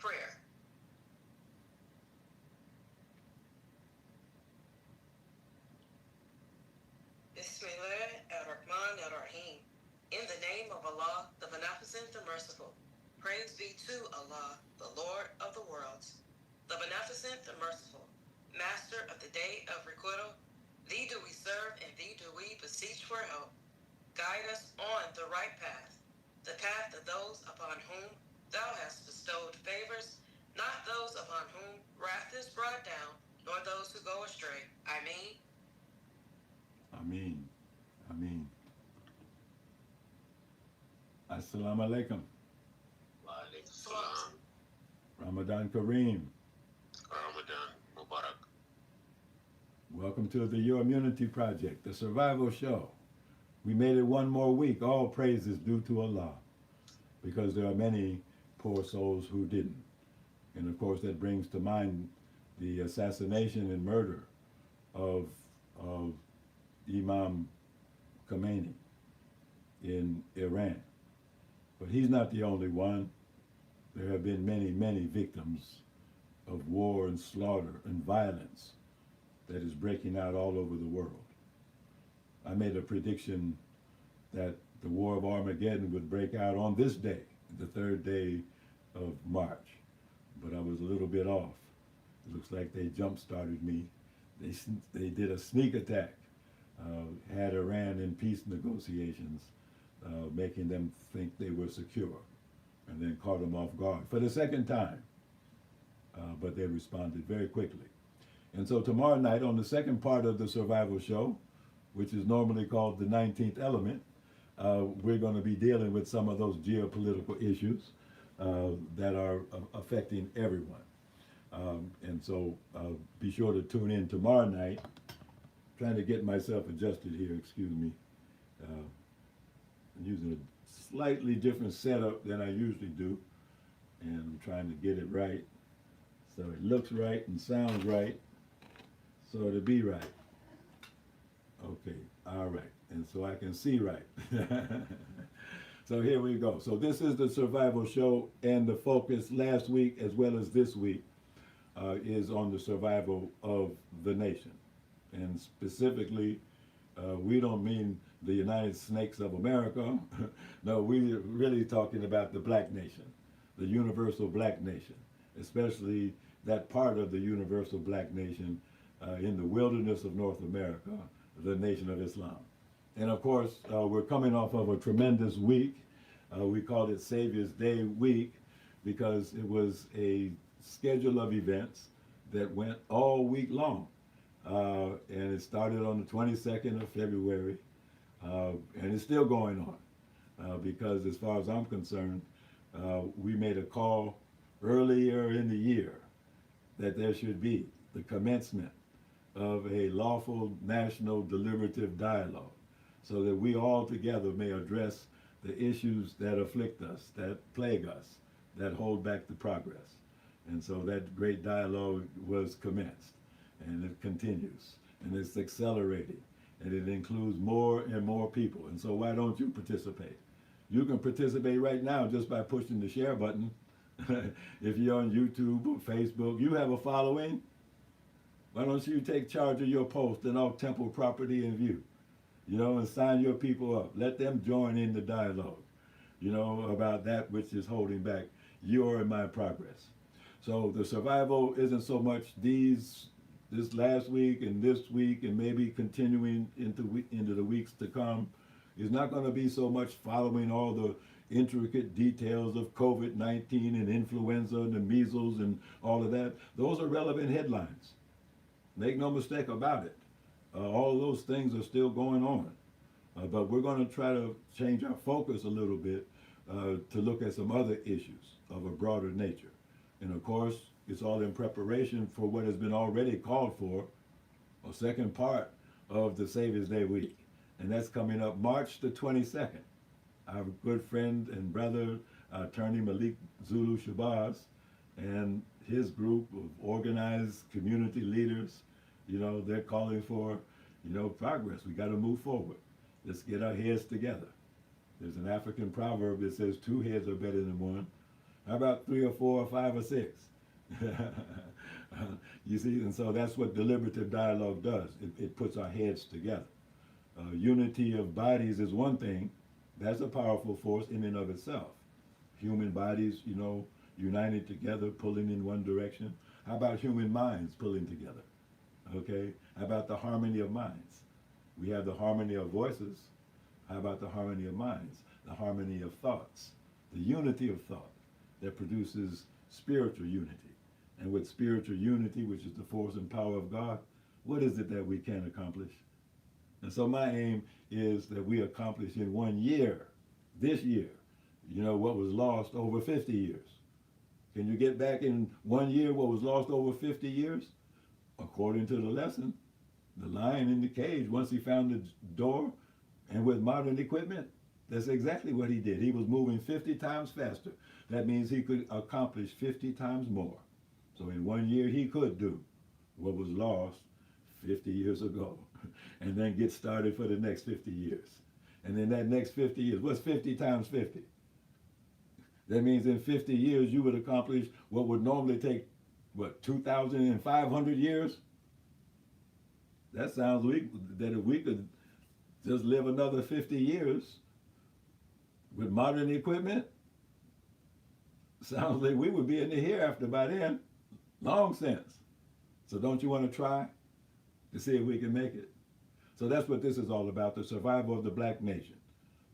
Prayer. Bismillah ar-Rahman ar-Rahim. In the name of Allah, the Beneficent, the Merciful. Praise be to Allah, the Lord of the worlds, the Beneficent, the Merciful, Master of the day of requital. Thee do we serve, and thee do we beseech for help. Guide us on the right path, the path of those upon whom thou hast bestowed favors, not those upon whom wrath is brought down, nor those who go astray. Ameen. Ameen. Ameen. Assalamu alaikum. Wa alaikum salam. Ramadan Kareem. Ramadan Mubarak. Welcome to the Your Immunity Project, the survival show. We made it one more week. All praise is due to Allah, because there are many poor souls who didn't. And of course, that brings to mind the assassination and murder of Imam Khomeini in Iran. But he's not the only one. There have been many, many victims of war and slaughter and violence that is breaking out all over the world. I made a prediction that the War of Armageddon would break out on this day, the 3rd day of March, but I was a little bit off. It looks like they jump-started me. They did a sneak attack, had Iran in peace negotiations, making them think they were secure, and then caught them off guard for the second time. But they responded very quickly. And so tomorrow night, on the second part of the survival show, which is normally called the 19th element, we're going to be dealing with some of those geopolitical issues that are affecting everyone. And so be sure to tune in tomorrow night. Trying to get myself adjusted here, excuse me. I'm using a slightly different setup than I usually do, and I'm trying to get it right so it looks right and sounds right, so it'll be right. Okay, all right, and so I can see right. So here we go. So this is the survival show, and the focus last week as well as this week is on the survival of the nation. And specifically, we don't mean the United Snakes of America. No, we're really talking about the black nation, the universal black nation, especially that part of the universal black nation in the wilderness of North America, the Nation of Islam. And of course, we're coming off of a tremendous week. We called it Savior's Day week because it was a schedule of events that went all week long. And it started on the 22nd of February, and it's still going on because as far as I'm concerned, we made a call earlier in the year that there should be the commencement of a lawful national deliberative dialogue so that we all together may address the issues that afflict us, that plague us, that hold back the progress. And so that great dialogue was commenced, and it continues, and it's accelerating, and it includes more and more people. And so why don't you participate? You can participate right now just by pushing the share button. If you're on YouTube or Facebook, you have a following. Why don't you take charge of your post and all temple property in view? You know, and sign your people up. Let them join in the dialogue, you know, about that which is holding back your and my progress. So the survival isn't so much this last week and this week and maybe continuing into the weeks to come. It's not going to be so much following all the intricate details of COVID-19 and influenza and the measles and all of that. Those are relevant headlines. Make no mistake about it. All of those things are still going on. But we're going to try to change our focus a little bit to look at some other issues of a broader nature. And of course, it's all in preparation for what has been already called for, a second part of the Savior's Day week. And that's coming up March the 22nd. Our good friend and brother, attorney Malik Zulu Shabazz, and his group of organized community leaders, you know, they're calling for, you know, progress. We got to move forward. Let's get our heads together. There's an African proverb that says 2 heads are better than one. How about 3 or 4 or 5 or 6? You see, and so that's what deliberative dialogue does. It puts our heads together. Unity of bodies is one thing. That's a powerful force in and of itself. Human bodies, you know, united together, pulling in one direction. How about human minds pulling together? Okay? How about the harmony of minds? We have the harmony of voices. How about the harmony of minds? The harmony of thoughts. The unity of thought that produces spiritual unity. And with spiritual unity, which is the force and power of God, what is it that we can accomplish? And so my aim is that we accomplish in 1 year, this year, you know, what was lost over 50 years. Can you get back in 1 year what was lost over 50 years? According to the lesson, the lion in the cage, once he found the door, and with modern equipment, that's exactly what he did. He was moving 50 times faster. That means he could accomplish 50 times more. So in 1 year, he could do what was lost 50 years ago, and then get started for the next 50 years. And then that next 50 years, what's 50 times 50? That means in 50 years, you would accomplish what would normally take, what, 2,500 years? That sounds weak, that if we could just live another 50 years with modern equipment, sounds like we would be in the hereafter by then, long since. So don't you want to try to see if we can make it? So that's what this is all about, the survival of the black nation,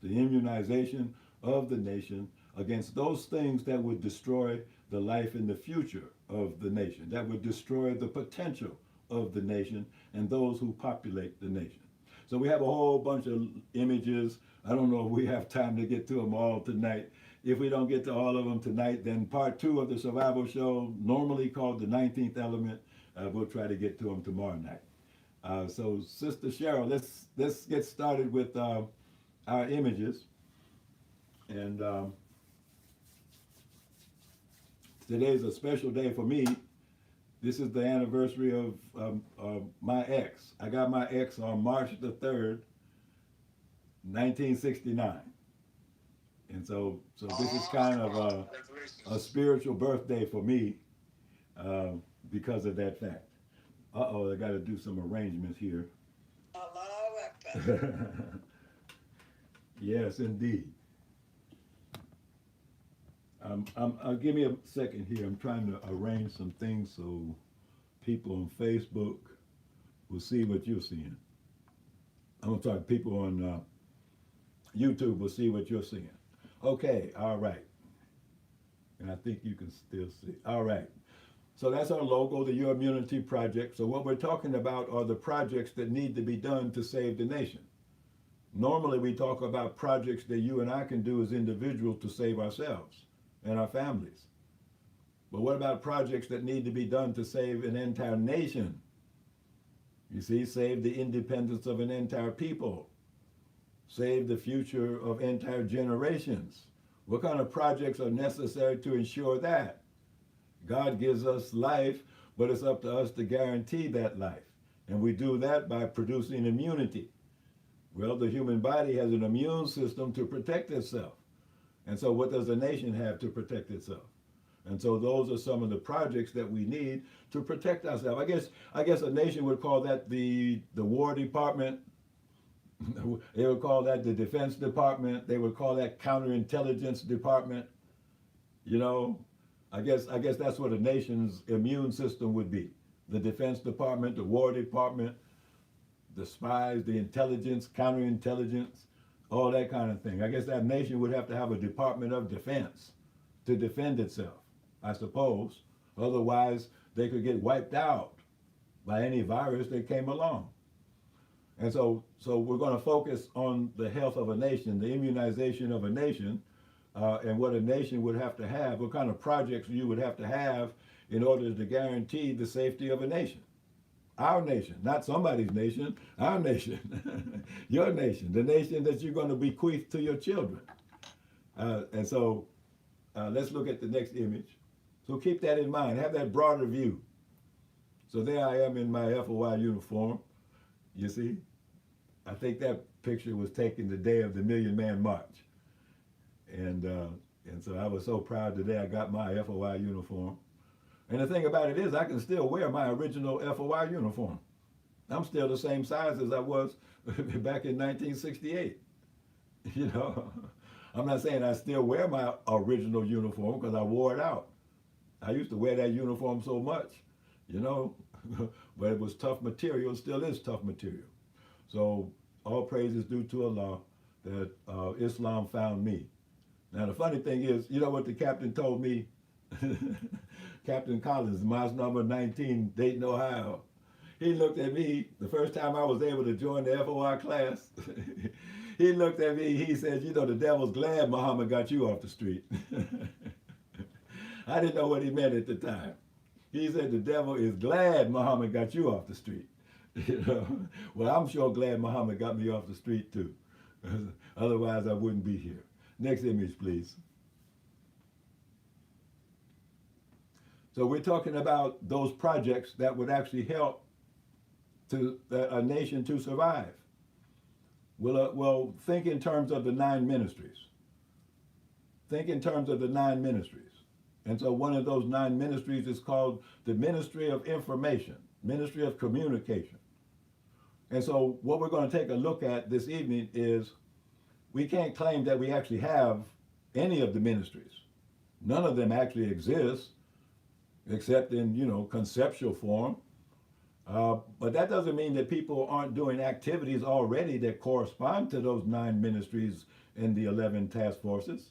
the immunization of the nation against those things that would destroy the life and the future of the nation, that would destroy the potential of the nation and those who populate the nation. So we have a whole bunch of images. I don't know if we have time to get to them all tonight. If we don't get to all of them tonight, then part 2 of the survival show, normally called the 19th element, we'll try to get to them tomorrow night. So Sister Cheryl, let's get started with our images. And today's a special day for me. This is the anniversary of my ex. I got my ex on March the 3rd, 1969. And so this is kind of a spiritual birthday for me because of that fact. Uh-oh, I got to do some arrangements here. Yes, indeed. Give me a second here. I'm trying to arrange some things so people on Facebook will see what you're seeing. I'm sorry, people on YouTube will see what you're seeing. Okay, all right. And I think you can still see. All right. So that's our logo, the Your Immunity Project. So what we're talking about are the projects that need to be done to save the nation. Normally we talk about projects that you and I can do as individuals to save ourselves and our families. But what about projects that need to be done to save an entire nation? You see, save the independence of an entire people. Save the future of entire generations. What kind of projects are necessary to ensure that? God gives us life, but it's up to us to guarantee that life. And we do that by producing immunity. Well, the human body has an immune system to protect itself. And so what does a nation have to protect itself? And so those are some of the projects that we need to protect ourselves. I guess a nation would call that the War Department. They would call that the Defense Department. They would call that Counterintelligence Department. You know, I guess that's what a nation's immune system would be. The Defense Department, the War Department, the spies, the intelligence, counterintelligence, all that kind of thing. I guess that nation would have to have a Department of Defense to defend itself, I suppose. Otherwise, they could get wiped out by any virus that came along. And so we're going to focus on the health of a nation, the immunization of a nation, and what a nation would have to have, what kind of projects you would have to have in order to guarantee the safety of a nation. Our nation, not somebody's nation, our nation, your nation, the nation that you're going to bequeath to your children. And so let's look at the next image. So keep that in mind, have that broader view. So there I am in my FOI uniform, you see. I think that picture was taken the day of the Million Man March. And And so I was so proud today I got my FOI uniform. And the thing about it is I can still wear my original FOI uniform. I'm still the same size as I was back in 1968. You know, I'm not saying I still wear my original uniform because I wore it out. I used to wear that uniform so much, you know, but it was tough material, still is tough material. So all praise is due to Allah that Islam found me. Now the funny thing is, you know what the captain told me? Captain Collins, Mosque number 19, Dayton, Ohio. He looked at me the first time I was able to join the FOI class. He looked at me, he said, you know, the devil's glad Muhammad got you off the street. I didn't know what he meant at the time. He said the devil is glad Muhammad got you off the street. You know? Well, I'm sure glad Muhammad got me off the street too. Otherwise I wouldn't be here. Next image, please. So we're talking about those projects that would actually help to a nation to survive. Well, think in terms of the 9 ministries. Think in terms of the 9 ministries. And so one of those 9 ministries is called the Ministry of Information, Ministry of Communication. And so what we're going to take a look at this evening is we can't claim that we actually have any of the ministries. None of them actually exist except in, you know, conceptual form. But that doesn't mean that people aren't doing activities already that correspond to those 9 ministries and the 11 task forces.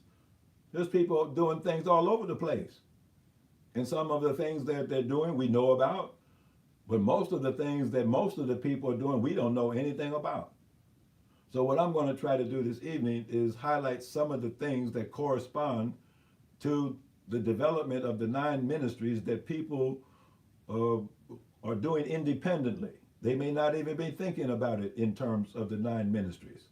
There's people doing things all over the place. And some of the things that they're doing we know about, but most of the things that most of the people are doing we don't know anything about. So what I'm going to try to do this evening is highlight some of the things that correspond to the development of the 9 ministries that people are doing independently. They may not even be thinking about it in terms of the 9 ministries.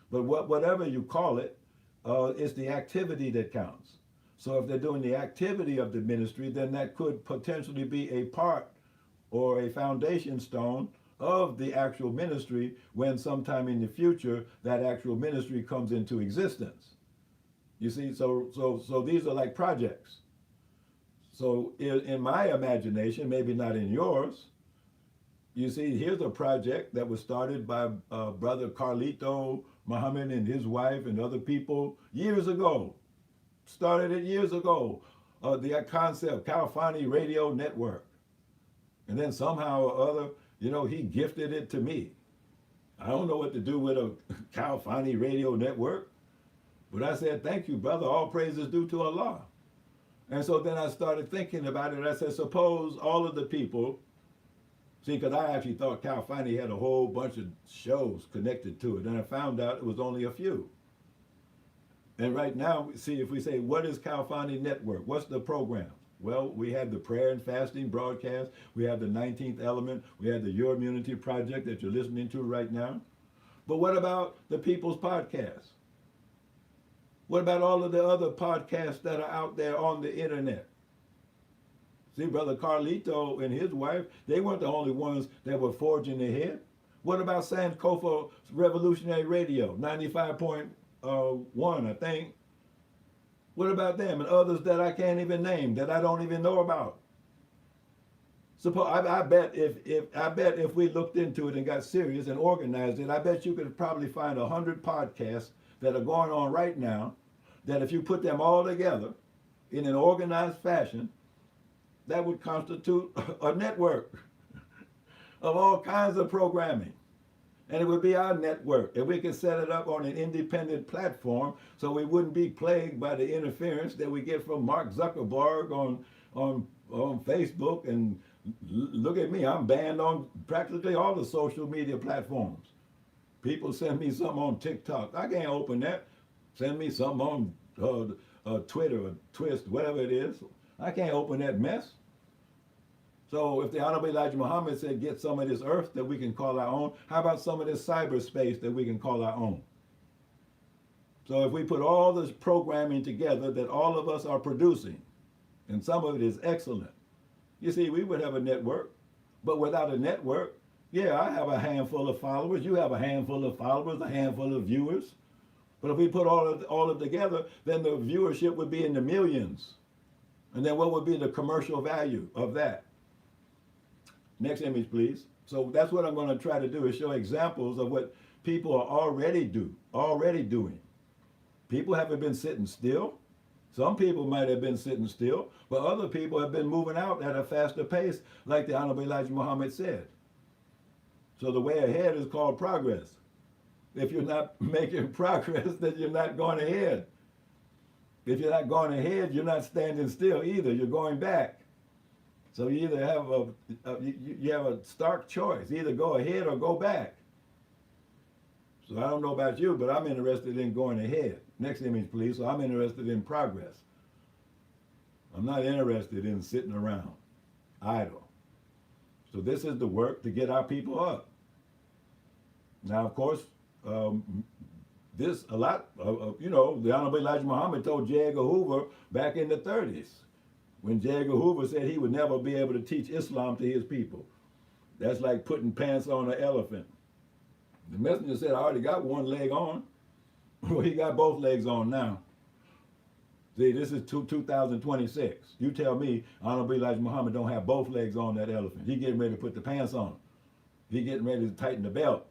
But whatever you call it, it's the activity that counts. So if they're doing the activity of the ministry, then that could potentially be a part or a foundation stone of the actual ministry when sometime in the future that actual ministry comes into existence. You see, so these are like projects. So in my imagination, maybe not in yours, you see, here's a project that was started by Brother Carlito Muhammad and his wife and other people years ago. Started it years ago. The concept, Califani Radio Network. And then somehow or other, you know, he gifted it to me. I don't know what to do with a Califani Radio Network, but I said, thank you, brother. All praise is due to Allah. And so then I started thinking about it. I said, suppose all of the people, see, because I actually thought Califani had a whole bunch of shows connected to it, and I found out it was only a few. And right now, see, if we say, what is Califani Network? What's the program? Well, we have the prayer and fasting broadcast. We have the 19th element. We have the Your Immunity Project that you're listening to right now. But what about the People's Podcast? What about all of the other podcasts that are out there on the internet? See, Brother Carlito and his wife, they weren't the only ones that were forging ahead. What about Sankofa Revolutionary Radio, 95.1, I think? What about them and others that I can't even name, that I don't even know about? I bet if we looked into it and got serious and organized it, I bet you could probably find 100 podcasts that are going on right now, that if you put them all together in an organized fashion, that would constitute a network of all kinds of programming. And it would be our network. And we could set it up on an independent platform so we wouldn't be plagued by the interference that we get from Mark Zuckerberg on Facebook. And look at me, I'm banned on practically all the social media platforms. People send me something on TikTok. I can't open that. Send me something on Twitter or Twist, whatever it is. I can't open that mess. So if the Honorable Elijah Muhammad said, get some of this earth that we can call our own, how about some of this cyberspace that we can call our own? So if we put all this programming together that all of us are producing, and some of it is excellent, you see, we would have a network. But without a network, yeah, I have a handful of followers, you have a handful of followers, a handful of viewers. But if we put all of it together, then the viewership would be in the millions. And then what would be the commercial value of that? Next image, please. So that's what I'm going to try to do, is show examples of what people are already doing. People haven't been sitting still. Some people might have been sitting still, but other people have been moving out at a faster pace, like the Honorable Elijah Muhammad said. So the way ahead is called progress. If you're not making progress, then you're not going ahead. If you're not going ahead, you're not standing still either. You're going back. So you either have you have a stark choice: either go ahead or go back. So I don't know about you, but I'm interested in going ahead. Next image, please. So I'm interested in progress. I'm not interested in sitting around idle. So this is the work to get our people up. Now, of course, the Honorable Elijah Muhammad told J. Edgar Hoover back in the 30s, when J. Edgar Hoover said he would never be able to teach Islam to his people. That's like putting pants on an elephant. The messenger said, I already got one leg on. Well, he got both legs on now. See, this is 2026. You tell me Honorable Elijah Muhammad don't have both legs on that elephant. He getting ready to put the pants on. He getting ready to tighten the belt.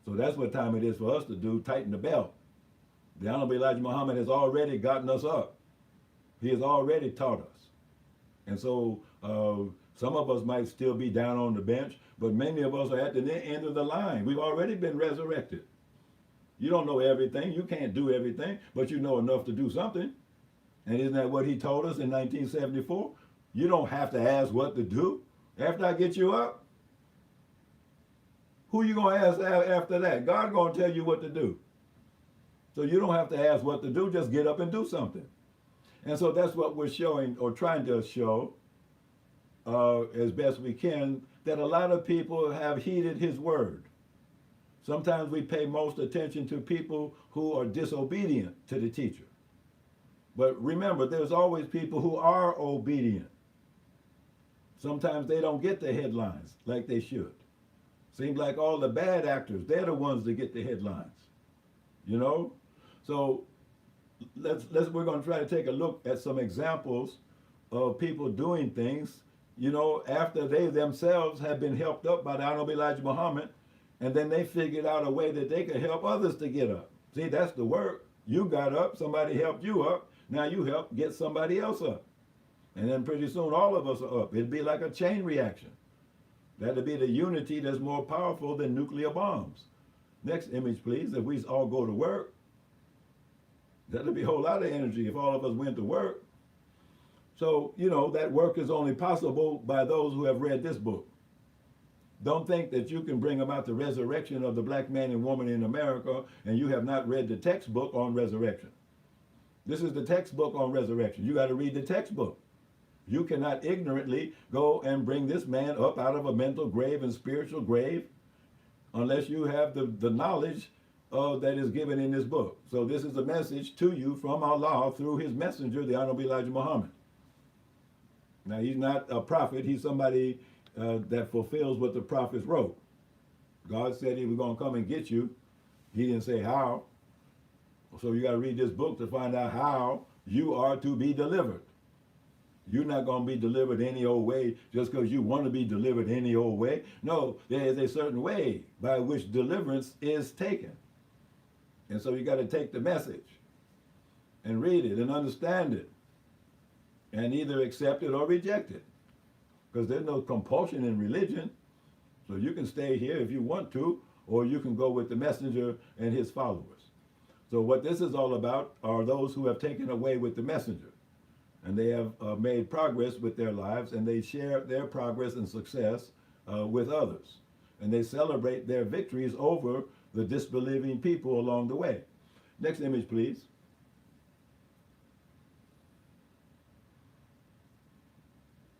So that's what time it is for us to do, tighten the belt. The Honorable Elijah Muhammad has already gotten us up. He has already taught us. And so some of us might still be down on the bench, but many of us are at the end of the line. We've already been resurrected. You don't know everything. You can't do everything, but you know enough to do something. And isn't that what he told us in 1974? You don't have to ask what to do after I get you up. Who you going to ask after that? God going to tell you what to do. So you don't have to ask what to do. Just get up and do something. And so that's what we're showing, or trying to show as best we can, that a lot of people have heeded his word. Sometimes we pay most attention to people who are disobedient to the teacher. But remember, there's always people who are obedient. Sometimes they don't get the headlines like they should. Seems like all the bad actors, they're the ones that get the headlines. You know? So we're going to try to take a look at some examples of people doing things, you know, after they themselves have been helped up by the Honorable Elijah Muhammad, and then they figured out a way that they could help others to get up. See, that's the work. You got up, somebody helped you up, now you help get somebody else up. And then pretty soon all of us are up. It'd be like a chain reaction. That'd be the unity that's more powerful than nuclear bombs. Next image, please. If we all go to work, that'd be a whole lot of energy if all of us went to work. So, you know, that work is only possible by those who have read this book. Don't think that you can bring about the resurrection of the black man and woman in America and you have not read the textbook on resurrection. This is the textbook on resurrection. You got to read the textbook. You cannot ignorantly go and bring this man up out of a mental grave and spiritual grave unless you have the knowledge that is given in this book. So this is a message to you from Allah through his messenger, the Honorable Elijah Muhammad. Now, he's not a prophet. He's somebody that fulfills what the prophets wrote. God said he was going to come and get you. He didn't say how. So you got to read this book to find out how you are to be delivered. You're not going to be delivered any old way just because you want to be delivered any old way. No, there is a certain way by which deliverance is taken. And so you got to take the message and read it and understand it and either accept it or reject it. Because there's no compulsion in religion. So you can stay here if you want to, or you can go with the messenger and his followers. So what this is all about are those who have taken away with the messenger. And they have made progress with their lives, and they share their progress and success with others. And they celebrate their victories over the disbelieving people along the way. Next image, please.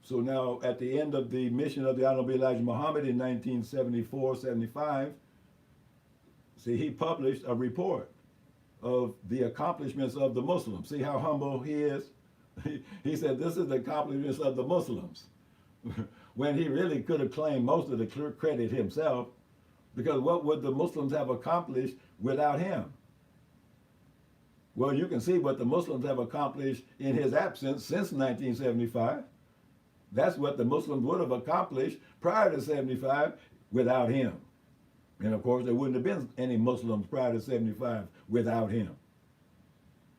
So now, at the end of the mission of the Honorable Elijah Muhammad in 1974-75, see, he published a report of the accomplishments of the Muslims. See how humble he is? He said, this is the accomplishments of the Muslims. When he really could have claimed most of the credit himself, because what would the Muslims have accomplished without him? Well, you can see what the Muslims have accomplished in his absence since 1975. That's what the Muslims would have accomplished prior to 75 without him. And of course, there wouldn't have been any Muslims prior to 75 without him.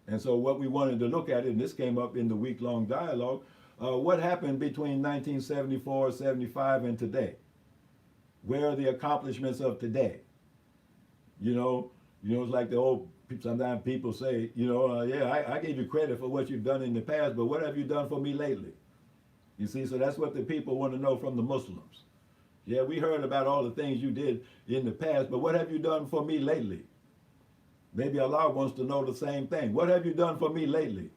And so what we wanted to look at, and this came up in the week-long dialogue, what happened between 1974, 75, and today? Where are the accomplishments of today? It's like the old, sometimes people say, yeah, I gave you credit for what you've done in the past, but what have you done for me lately? You see, so that's what the people want to know from the Muslims. Yeah, we heard about all the things you did in the past, but what have you done for me lately? Maybe Allah wants to know the same thing. What have you done for me lately?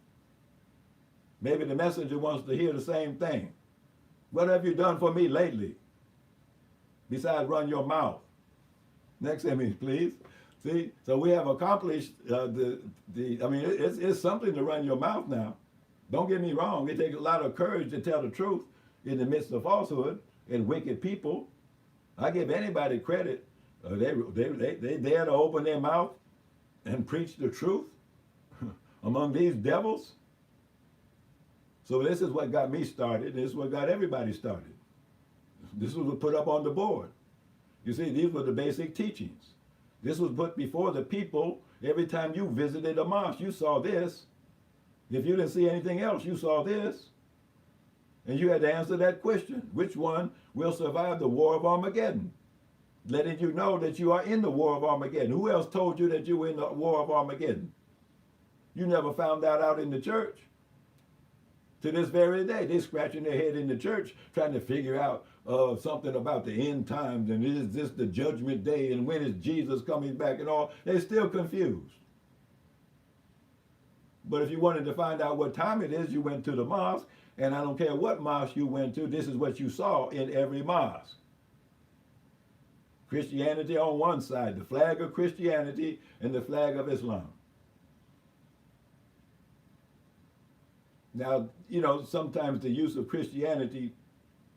Maybe the messenger wants to hear the same thing. What have you done for me lately? Besides run your mouth. Next image, please. See, so we have accomplished it's something to run your mouth now. Don't get me wrong. It takes a lot of courage to tell the truth in the midst of falsehood and wicked people. I give anybody credit. They dare to open their mouth and preach the truth among these devils. So this is what got me started. This is what got everybody started. This was put up on the board. You see, these were the basic teachings. This was put before the people. Every time you visited a mosque, you saw this. If you didn't see anything else, you saw this. And you had to answer that question. Which one will survive the war of Armageddon? Letting you know that you are in the war of Armageddon. Who else told you that you were in the war of Armageddon? You never found that out in the church. To this very day, they're scratching their head in the church trying to figure out something about the end times and is this the judgment day and when is Jesus coming back and all. They're still confused. But if you wanted to find out what time it is, you went to the mosque, and I don't care what mosque you went to, this is what you saw in every mosque. Christianity on one side, the flag of Christianity and the flag of Islam. Now, sometimes the use of Christianity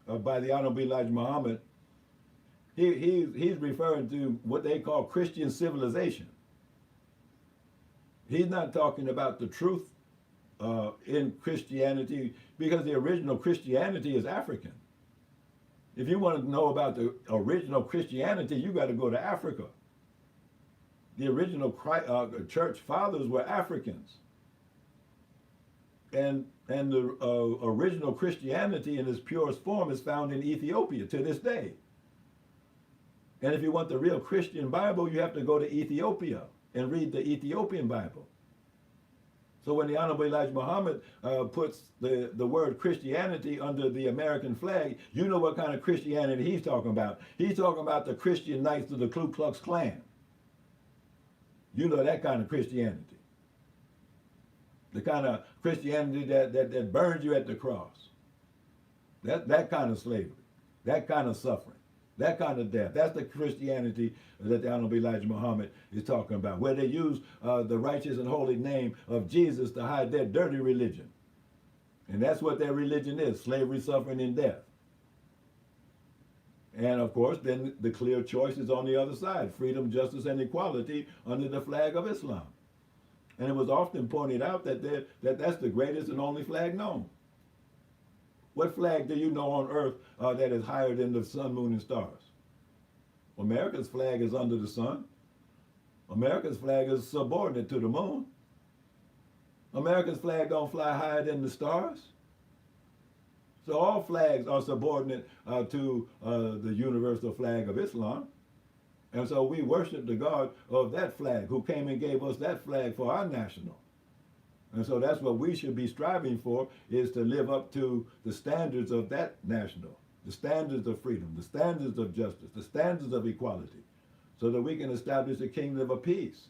by the Honorable Elijah Muhammad, he's referring to what they call Christian civilization. He's not talking about the truth in Christianity, because the original Christianity is African. If you want to know about the original Christianity, you got to go to Africa. The original church fathers were Africans. And the original Christianity in its purest form is found in Ethiopia to this day. And if you want the real Christian Bible, you have to go to Ethiopia and read the Ethiopian Bible. So when the Honorable Elijah Muhammad puts the word Christianity under the American flag, you know what kind of Christianity he's talking about. He's talking about the Christian Knights of the Ku Klux Klan. You know that kind of Christianity. The kind of Christianity that burns you at the cross. That kind of slavery. That kind of suffering. That kind of death. That's the Christianity that the Honorable Elijah Muhammad is talking about, where they use the righteous and holy name of Jesus to hide their dirty religion. And that's what their religion is, slavery, suffering, and death. And of course, then the clear choice is on the other side, freedom, justice, and equality under the flag of Islam. And it was often pointed out that that's the greatest and only flag known. What flag do you know on earth that is higher than the sun, moon, and stars? America's flag is under the sun. America's flag is subordinate to the moon. America's flag don't fly higher than the stars. So all flags are subordinate to the universal flag of Islam. And so we worship the God of that flag, who came and gave us that flag for our national. And so that's what we should be striving for, is to live up to the standards of that national, the standards of freedom, the standards of justice, the standards of equality, so that we can establish a kingdom of peace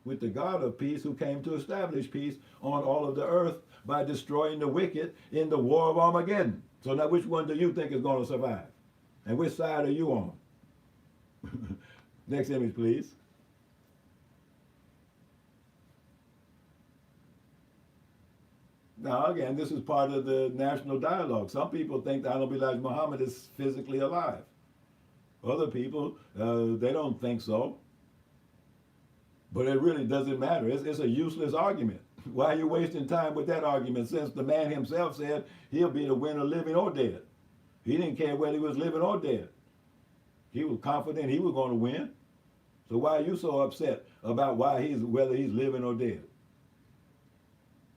with the God of peace, who came to establish peace on all of the earth by destroying the wicked in the war of Armageddon. So now which one do you think is going to survive? And which side are you on? Next image, please. Now, again, this is part of the national dialogue. Some people think that Honorable Elijah Muhammad is physically alive. Other people, they don't think so. But it really doesn't matter. It's a useless argument. Why are you wasting time with that argument, since the man himself said he'll be the winner, living or dead? He didn't care whether he was living or dead. He was confident he was going to win. So why are you so upset about whether he's living or dead?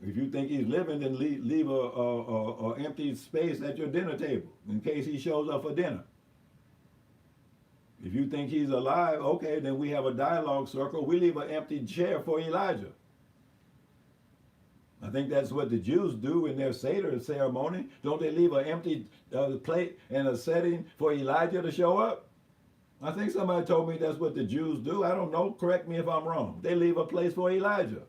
If you think he's living, then leave a empty space at your dinner table in case he shows up for dinner. If you think he's alive, okay, then we have a dialogue circle. We leave an empty chair for Elijah. I think that's what the Jews do in their Seder ceremony. Don't they leave an empty plate and a setting for Elijah to show up? I think somebody told me that's what the Jews do. I don't know. Correct me if I'm wrong. They leave a place for Elijah.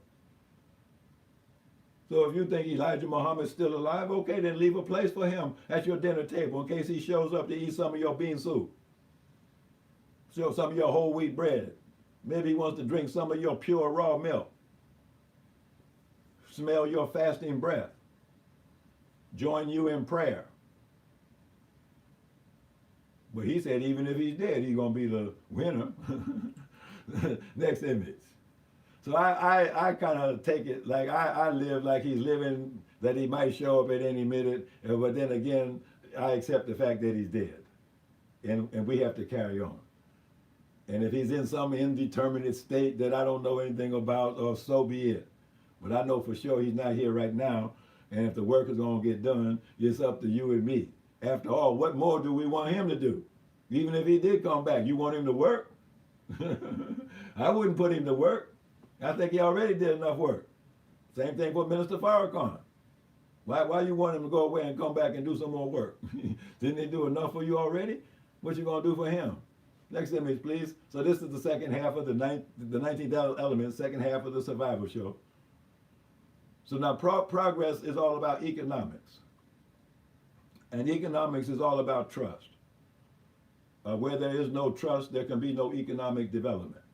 So if you think Elijah Muhammad's still alive, okay, then leave a place for him at your dinner table in case he shows up to eat some of your bean soup. Show some of your whole wheat bread. Maybe he wants to drink some of your pure raw milk. Smell your fasting breath. Join you in prayer. But he said even if he's dead, he's going to be the winner. Next image. So I kind of take it like I live like he's living, that he might show up at any minute. But then again, I accept the fact that he's dead. And we have to carry on. And if he's in some indeterminate state that I don't know anything about, so be it. But I know for sure he's not here right now. And if the work is going to get done, it's up to you and me. After all, what more do we want him to do? Even if he did come back, you want him to work? I wouldn't put him to work. I think he already did enough work. Same thing for Minister Farrakhan. Why you want him to go away and come back and do some more work? Didn't he do enough for you already? What you going to do for him? Next image, please. So this is the second half of the 19th element, second half of the survival show. So now progress is all about economics. And economics is all about trust. Where there is no trust, there can be no economic development.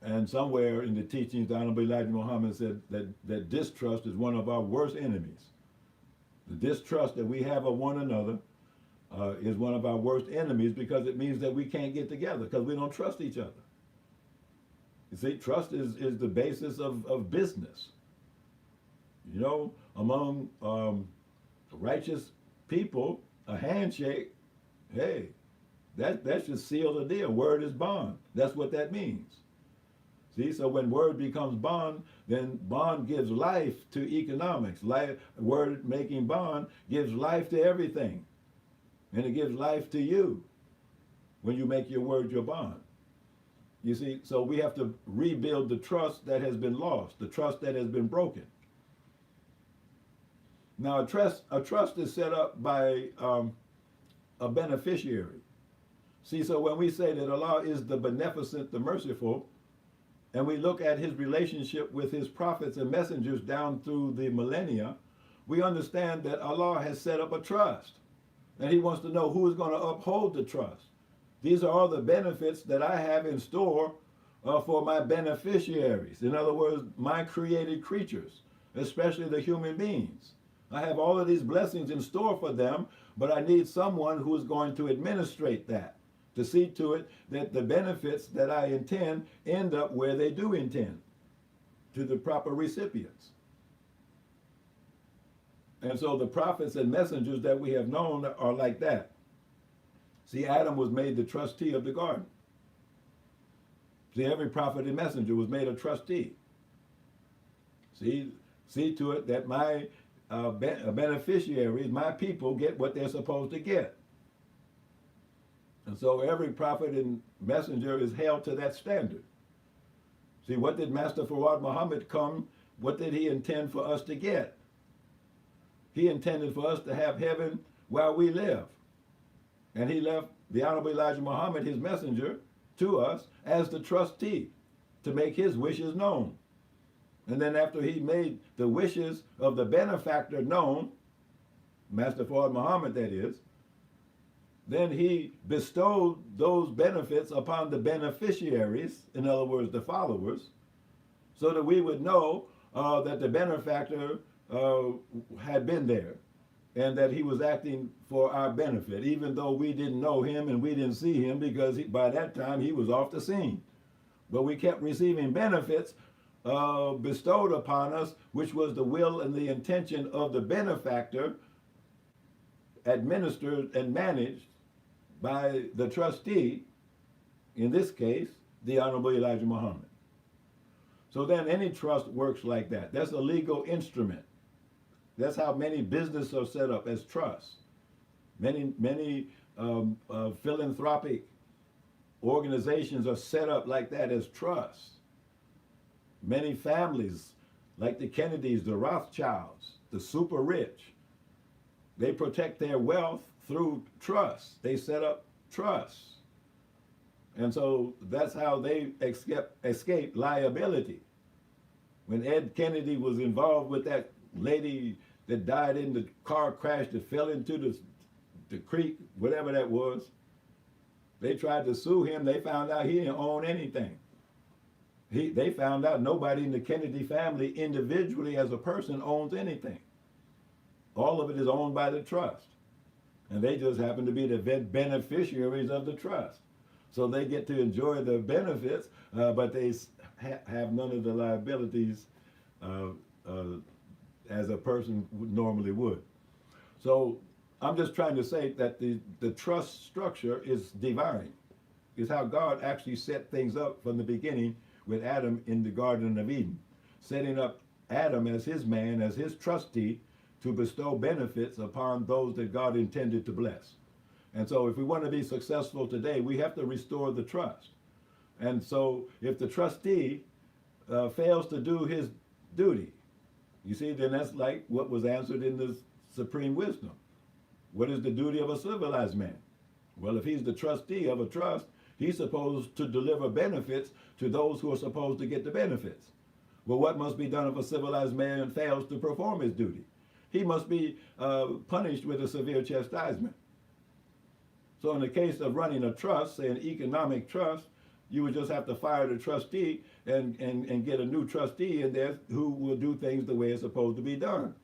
And somewhere in the teachings, the Honorable Elijah Muhammad said that distrust is one of our worst enemies. The distrust that we have of one another is one of our worst enemies, because it means that we can't get together because we don't trust each other. You see, trust is the basis of business. You know, among righteous people, a handshake, hey, that should seal the deal. Word is bond. That's what that means. See, so when word becomes bond, then bond gives life to economics. Word making bond gives life to everything. And it gives life to you when you make your word your bond. You see, so we have to rebuild the trust that has been lost, the trust that has been broken. Now, a trust is set up by a beneficiary. See, so when we say that Allah is the beneficent, the merciful, and we look at his relationship with his prophets and messengers down through the millennia, we understand that Allah has set up a trust. And he wants to know who is going to uphold the trust. These are all the benefits that I have in store for my beneficiaries. In other words, my created creatures, especially the human beings. I have all of these blessings in store for them, but I need someone who is going to administrate that, to see to it that the benefits that I intend end up where they do intend, to the proper recipients. And so the prophets and messengers that we have known are like that. See, Adam was made the trustee of the garden. See, every prophet and messenger was made a trustee. See to it that my beneficiaries, my people, get what they're supposed to get. And so every prophet and messenger is held to that standard. See, what did Master Fawad Muhammad come, what did he intend for us to get? He intended for us to have heaven while we live. And he left the Honorable Elijah Muhammad, his messenger, to us as the trustee to make his wishes known. And then after he made the wishes of the benefactor known, Master Fawad Muhammad that is, then he bestowed those benefits upon the beneficiaries, in other words, the followers, so that we would know that the benefactor had been there and that he was acting for our benefit, even though we didn't know him and we didn't see him, because by that time he was off the scene. but we kept receiving benefits bestowed upon us, which was the will and the intention of the benefactor, administered and managed by the trustee, in this case, the Honorable Elijah Muhammad. So then any trust works like that. That's a legal instrument. That's how many businesses are set up, as trusts. Many philanthropic organizations are set up like that, as trusts. Many families, like the Kennedys, the Rothschilds, the super rich, they protect their wealth through trusts. They set up trusts. And so that's how they escape liability. When Ed Kennedy was involved with that lady that died in the car crash that fell into the creek, whatever that was, they tried to sue him. They found out he didn't own anything. They found out nobody in the Kennedy family individually as a person owns anything. All of it is owned by the trust. And they just happen to be the beneficiaries of the trust. So they get to enjoy the benefits, but they have none of the liabilities as a person normally would. So I'm just trying to say that the trust structure is divine. It's how God actually set things up from the beginning with Adam in the Garden of Eden, setting up Adam as his man, as his trustee, to bestow benefits upon those that God intended to bless. And so if we want to be successful today, we have to restore the trust. And so if the trustee fails to do his duty, you see, then that's like what was answered in the Supreme Wisdom. What is the duty of a civilized man? Well, if he's the trustee of a trust, he's supposed to deliver benefits to those who are supposed to get the benefits. Well, what must be done if a civilized man fails to perform his duty? He must be punished with a severe chastisement. So in the case of running a trust, say an economic trust, you would just have to fire the trustee and get a new trustee in there who will do things the way it's supposed to be done.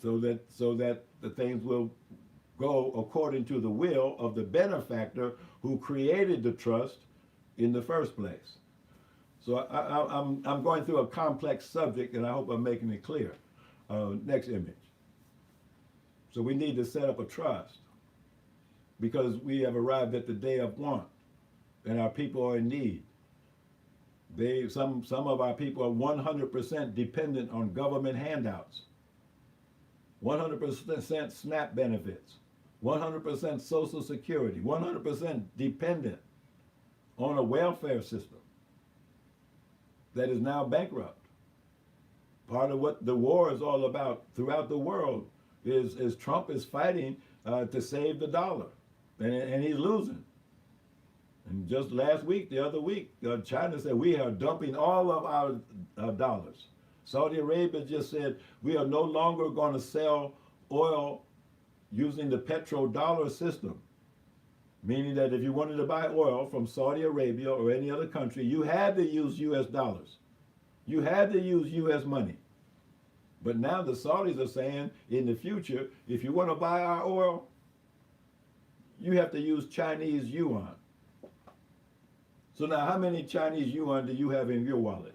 So that the things will go according to the will of the benefactor who created the trust in the first place. So I'm going through a complex subject, and I hope I'm making it clear. Next image. So we need to set up a trust, because we have arrived at the day of want, and our people are in need. Some of our people are 100% dependent on government handouts, 100% SNAP benefits, 100% Social Security, 100% dependent on a welfare system that is now bankrupt. Part of what the war is all about throughout the world is Trump is fighting to save the dollar, and he's losing. And just last week, the other week, China said we are dumping all of our dollars. Saudi Arabia just said we are no longer going to sell oil using the petrodollar system, meaning that if you wanted to buy oil from Saudi Arabia or any other country, you had to use U.S. dollars. You had to use U.S. money. But now the Saudis are saying in the future, if you want to buy our oil, you have to use Chinese yuan. So now how many Chinese yuan do you have in your wallet?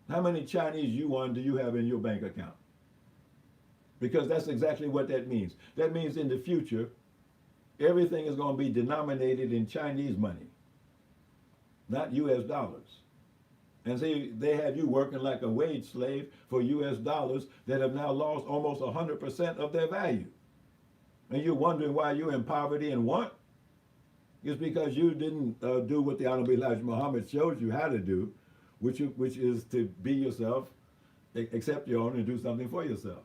How many Chinese yuan do you have in your bank account? Because that's exactly what that means. That means in the future, everything is going to be denominated in Chinese money, not U.S. dollars. And see, they have you working like a wage slave for U.S. dollars that have now lost almost 100% of their value. And you're wondering why you're in poverty and want? It's because you didn't do what the Honorable Elijah Muhammad showed you how to do, which is to be yourself, accept your own, and do something for yourself.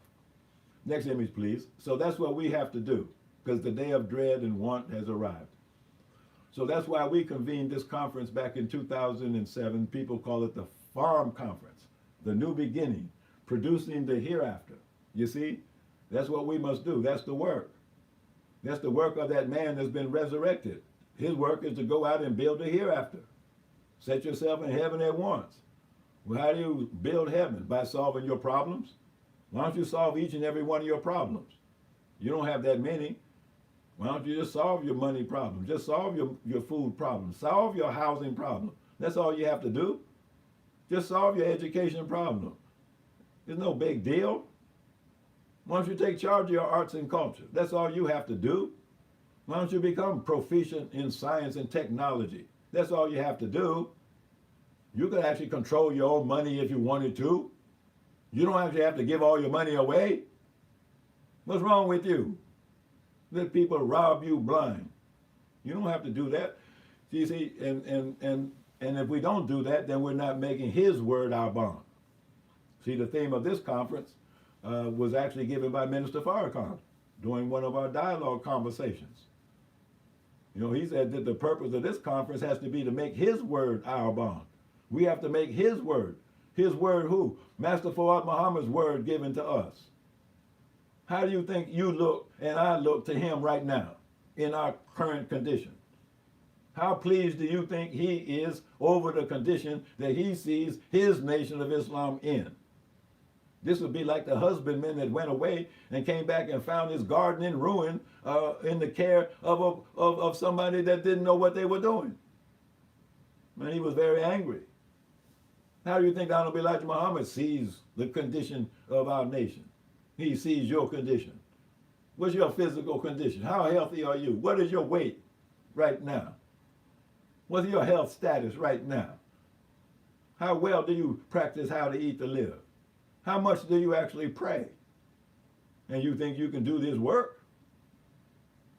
Next image, please. So that's what we have to do, because the day of dread and want has arrived. So that's why we convened this conference back in 2007. People call it the Farm Conference, the new beginning, producing the hereafter. You see, that's what we must do. That's the work. That's the work of that man that's been resurrected. His work is to go out and build the hereafter. Set yourself in heaven at once. Well, how do you build heaven? By solving your problems? Why don't you solve each and every one of your problems? You don't have that many. Why don't you just solve your money problem? Just solve your food problem. Solve your housing problem. That's all you have to do. Just solve your education problem. It's no big deal. Why don't you take charge of your arts and culture? That's all you have to do. Why don't you become proficient in science and technology? That's all you have to do. You could actually control your own money if you wanted to. You don't actually have to give all your money away. What's wrong with you? Let people rob you blind. You don't have to do that. You see, and if we don't do that, then we're not making His word our bond. See, the theme of this conference was actually given by Minister Farrakhan during one of our dialogue conversations. You know, he said that the purpose of this conference has to be to make His word our bond. We have to make His word. His word who? Master Fuad Muhammad's word given to us. How do you think you look and I look to him right now in our current condition? How pleased do you think he is over the condition that he sees his nation of Islam in? This would be like the husbandman that went away and came back and found his garden in ruin in the care of somebody that didn't know what they were doing. And he was very angry. How do you think Honorable Elijah Muhammad sees the condition of our nation? He sees your condition. What's your physical condition? How healthy are you? What is your weight right now? What's your health status right now? How well do you practice how to eat to live? How much do you actually pray? And you think you can do this work?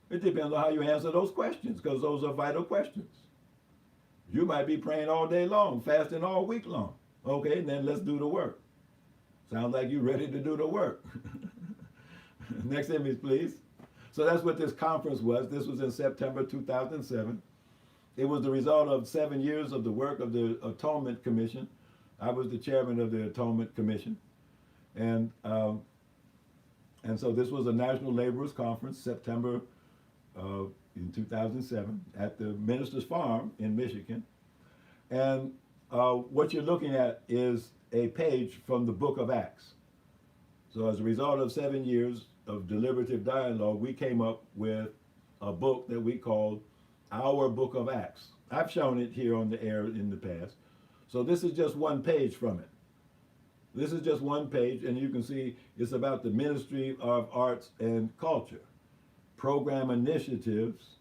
It depends on how you answer those questions, because those are vital questions. You might be praying all day long, fasting all week long. Okay, then let's do the work. Sounds like you're ready to do the work. Next image, please. So that's what this conference was. This was in September 2007. It was the result of 7 years of the work of the Atonement Commission. I was the chairman of the Atonement Commission. And so this was a National Laborers Conference, September in 2007 at the Minister's Farm in Michigan. And what you're looking at is a page from the Book of Acts. So as a result of 7 years of deliberative dialogue, we came up with a book that we called Our Book of Acts. I've shown it here on the air in the past. So this is just one page from it. This is just one page, and you can see it's about the Ministry of Arts and Culture, program initiatives,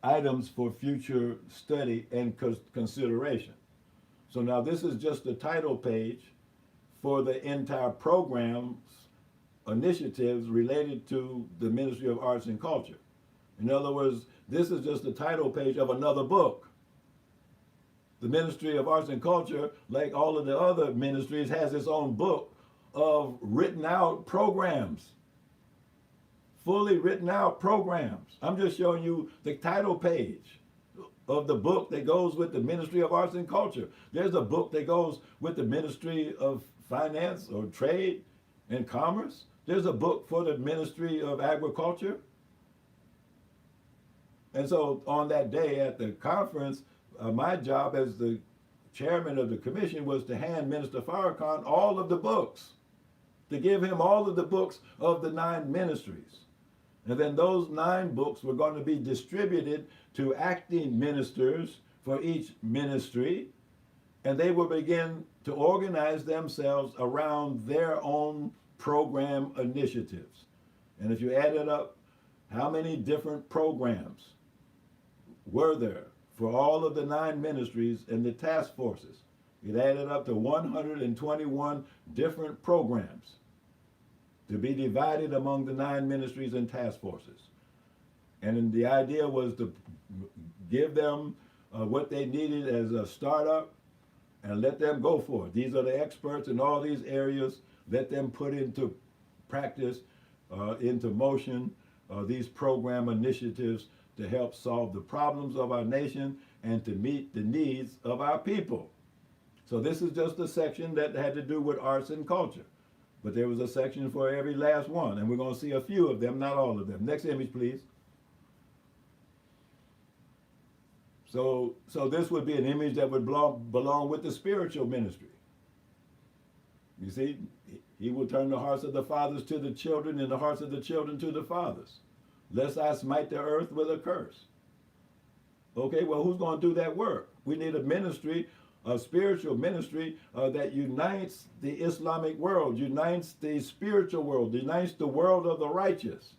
items for future study and consideration. So now this is just the title page for the entire program's initiatives related to the Ministry of Arts and Culture. In other words, this is just the title page of another book. The Ministry of Arts and Culture, like all of the other ministries, has its own book of written out programs. Fully written out programs. I'm just showing you the title page of the book that goes with the Ministry of Arts and Culture. There's a book that goes with the Ministry of Finance or Trade and Commerce. There's a book for the Ministry of Agriculture. And so on that day at the conference, my job as the chairman of the commission was to hand Minister Farrakhan all of the books, to give him all of the books of the 9 ministries. And then those 9 books were going to be distributed to acting ministers for each ministry, and they will begin to organize themselves around their own program initiatives. And if you added up how many different programs were there for all of the 9 ministries and the task forces, it added up to 121 different programs to be divided among the 9 ministries and task forces. And then the idea was to give them what they needed as a startup and let them go for it. These are the experts in all these areas. Let them put into practice, into motion, these program initiatives to help solve the problems of our nation and to meet the needs of our people. So this is just a section that had to do with arts and culture. But there was a section for every last one, and we're going to see a few of them, not all of them. Next image, please. So this would be an image that would belong with the spiritual ministry. You see, He will turn the hearts of the fathers to the children and the hearts of the children to the fathers, lest I smite the earth with a curse. Okay, well, who's going to do that work? We need a ministry, a spiritual ministry that unites the Islamic world, unites the spiritual world, unites the world of the righteous.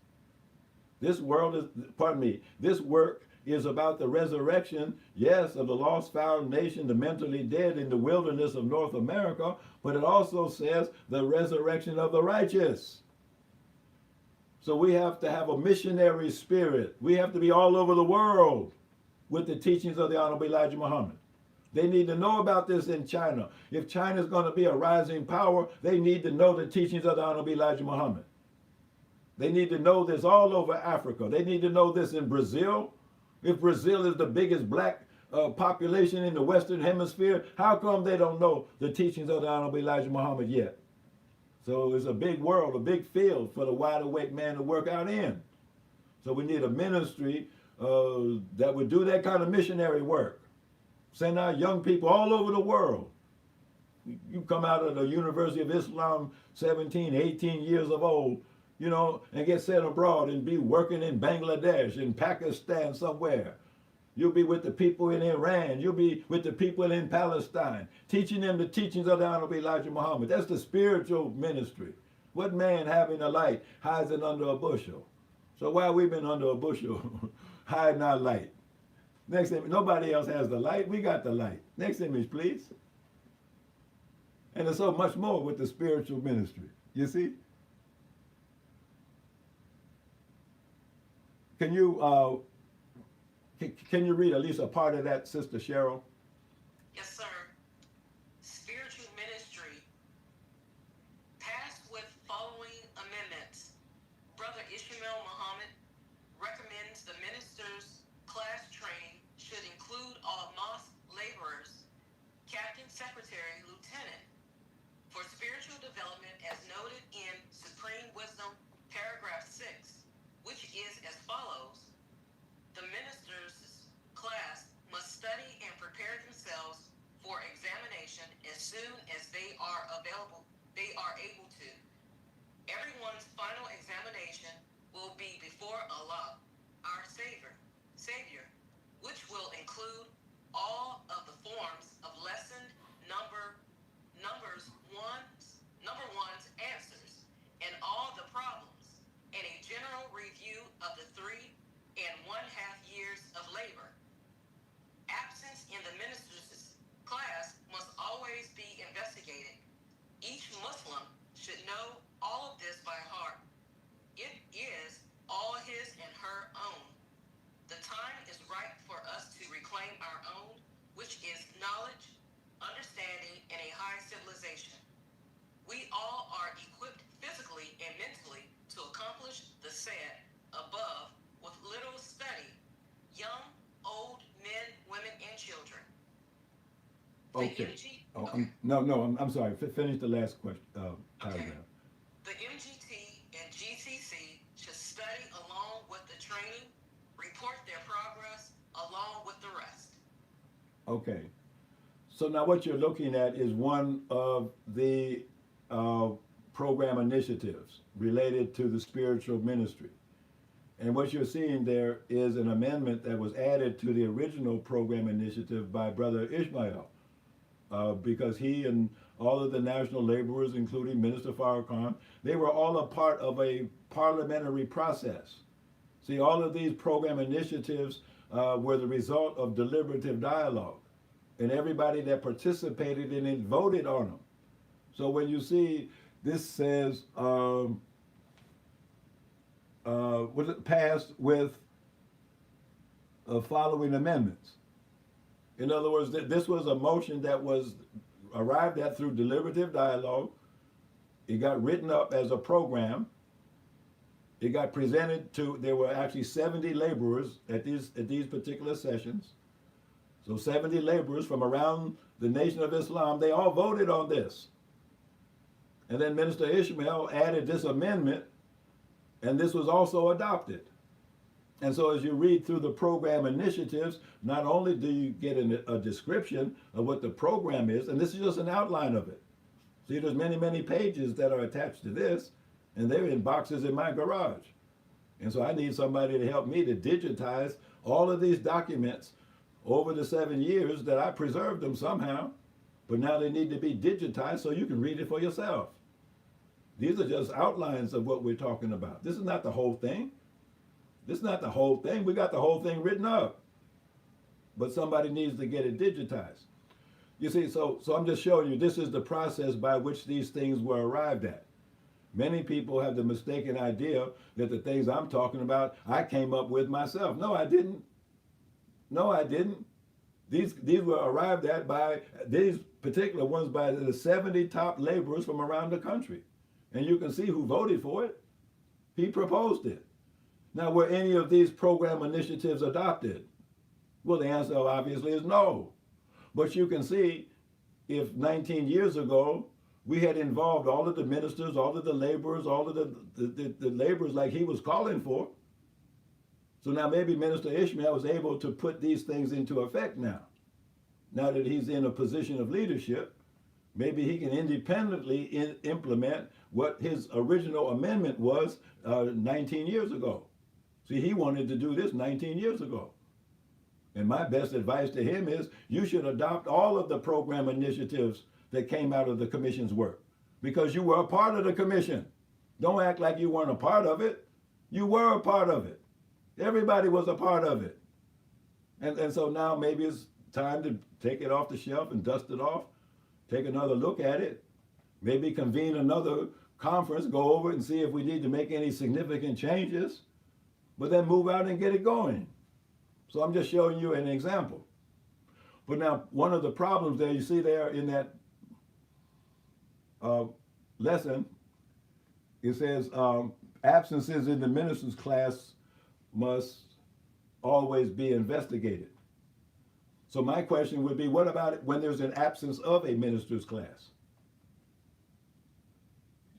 This world is, pardon me, this work is about the resurrection, yes, of the lost found nation, the mentally dead in the wilderness of North America, but it also says the resurrection of the righteous. So we have to have a missionary spirit. We have to be all over the world with the teachings of the Honorable Elijah Muhammad. They need to know about this in China. If China is going to be a rising power, they need to know the teachings of the Honorable Elijah Muhammad. They need to know this all over Africa. They need to know this in Brazil. If Brazil is the biggest black population in the Western Hemisphere, how come they don't know the teachings of the Honorable Elijah Muhammad yet? So it's a big world, a big field for the wide awake man to work out in. So we need a ministry that would do that kind of missionary work. Send out young people all over the world. You come out of the University of Islam 17, 18 years of old, you know, and get sent abroad and be working in Bangladesh, in Pakistan, somewhere. You'll be with the people in Iran. You'll be with the people in Palestine, teaching them the teachings of the Honorable Elijah Muhammad. That's the spiritual ministry. What man having a light hides it under a bushel? So while we've been under a bushel, hiding our light. Next image, nobody else has the light. We got the light. Next image, please. And there's so much more with the spiritual ministry. You see? Can you read at least a part of that, Sister Cheryl? Yes, sir. Spiritual ministry passed with following amendments. Brother Ishmael Muhammad recommends the minister's class training should include all mosque laborers, captain, secretary, lieutenant, for spiritual development as noted in Supreme Wisdom, paragraph 6, which is as follows. The minister's class must study and prepare themselves for examination as soon as they are able to. Everyone's final examination will be before Allah, our Savior, which will include all of the forms of lesson number one's answers and all the problems, and a general review of the 3.5 years of labor. Absence in the minister's class must always be investigated. Each Muslim should know all of this by heart. It is all his and her own. The time is right for us to reclaim our own, which is knowledge, understanding, and a high civilization. We all are equipped physically and mentally to accomplish the said above with little study, young, old, men, women, and children. Okay. I'm sorry. Finish the last question. Paragraph. The MGT and GCC should study along with the training, report their progress along with the rest. Okay. So now what you're looking at is one of the program initiatives related to the spiritual ministry. And what you're seeing there is an amendment that was added to the original program initiative by Brother Ishmael, because he and all of the national laborers, including Minister Farrakhan, they were all a part of a parliamentary process. See, all of these program initiatives were the result of deliberative dialogue, and everybody that participated in it voted on them. So when you see this says, was it passed with following amendments? In other words, this was a motion that was arrived at through deliberative dialogue. It got written up as a program. It got presented to, there were actually 70 laborers at these particular sessions. So 70 laborers from around the Nation of Islam, they all voted on this. And then Minister Ishmael added this amendment, and this was also adopted. And so as you read through the program initiatives, not only do you get a description of what the program is, and this is just an outline of it. See, there's many, many pages that are attached to this, and they're in boxes in my garage. And so I need somebody to help me to digitize all of these documents over the 7 years that I preserved them somehow, but now they need to be digitized so you can read it for yourself. These are just outlines of what we're talking about. This is not the whole thing. This is not the whole thing. We got the whole thing written up, but somebody needs to get it digitized. You see, so I'm just showing you this is the process by which these things were arrived at. Many people have the mistaken idea that the things I'm talking about, I came up with myself. No, I didn't. No, I didn't. These were arrived at by, these particular ones, by the 70 top laborers from around the country. And you can see who voted for it. He proposed it. Now, were any of these program initiatives adopted? Well, the answer obviously is no. But you can see if 19 years ago, we had involved all of the ministers, all of the laborers, all of the laborers like he was calling for. So now maybe Minister Ishmael was able to put these things into effect now. Now that he's in a position of leadership, maybe he can independently implement what his original amendment was 19 years ago. See, he wanted to do this 19 years ago. And my best advice to him is you should adopt all of the program initiatives that came out of the commission's work, because you were a part of the commission. Don't act like you weren't a part of it. You were a part of it. Everybody was a part of it. And so now maybe it's time to take it off the shelf and dust it off, take another look at it, maybe convene another conference, go over it and see if we need to make any significant changes, but then move out and get it going. So I'm just showing you an example. But now, one of the problems there, you see there in that lesson, it says absences in the minister's class must always be investigated. So my question would be, what about it when there's an absence of a minister's class?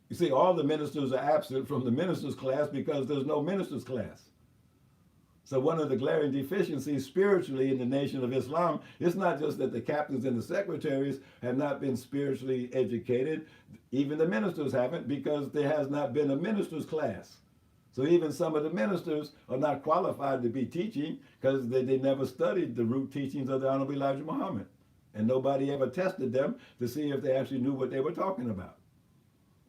You see, all the ministers are absent from the minister's class because there's no minister's class. So one of the glaring deficiencies spiritually in the nation of Islam, it's not just that the captains and the secretaries have not been spiritually educated, even the ministers haven't, because there has not been a minister's class. So even some of the ministers are not qualified to be teaching because they never studied the root teachings of the Honorable Elijah Muhammad. And nobody ever tested them to see if they actually knew what they were talking about.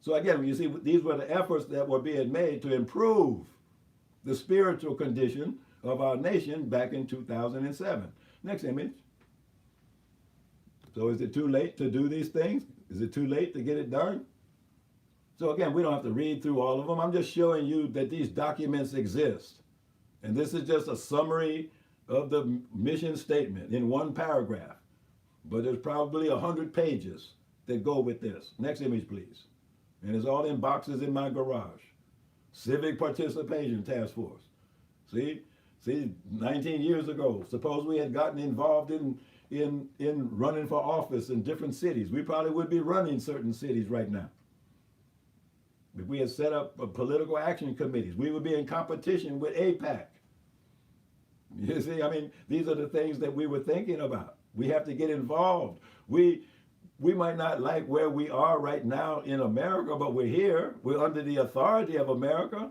So again, you see, these were the efforts that were being made to improve the spiritual condition of our nation back in 2007. Next image. So is it too late to do these things? Is it too late to get it done? So again, we don't have to read through all of them. I'm just showing you that these documents exist. And this is just a summary of the mission statement in one paragraph. But there's probably 100 pages that go with this. Next image, please. And it's all in boxes in my garage. Civic Participation Task Force. See, 19 years ago, suppose we had gotten involved in running for office in different cities. We probably would be running certain cities right now. If we had set up political action committees, we would be in competition with AIPAC. You see, I mean, these are the things that we were thinking about. We have to get involved. We might not like where we are right now in America, but we're here. We're under the authority of America.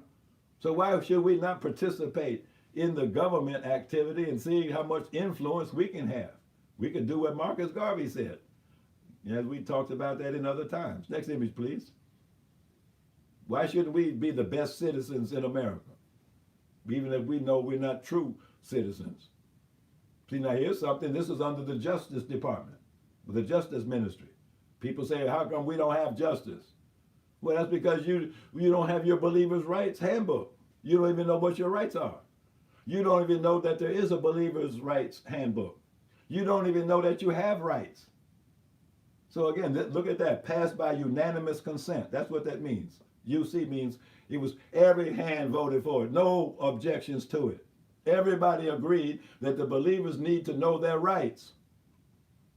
So why should we not participate in the government activity and see how much influence we can have? We could do what Marcus Garvey said, as we talked about that in other times. Next image, please. Why shouldn't we be the best citizens in America, even if we know we're not true citizens? See, now here's something. This is under the Justice Department, the Justice Ministry. People say, how come we don't have justice? Well, that's because you don't have your Believer's Rights Handbook. You don't even know what your rights are. You don't even know that there is a Believer's Rights Handbook. You don't even know that you have rights. So again, look at that. Passed by unanimous consent. That's what that means. UC means it was every hand voted for it. No objections to it. Everybody agreed that the believers need to know their rights.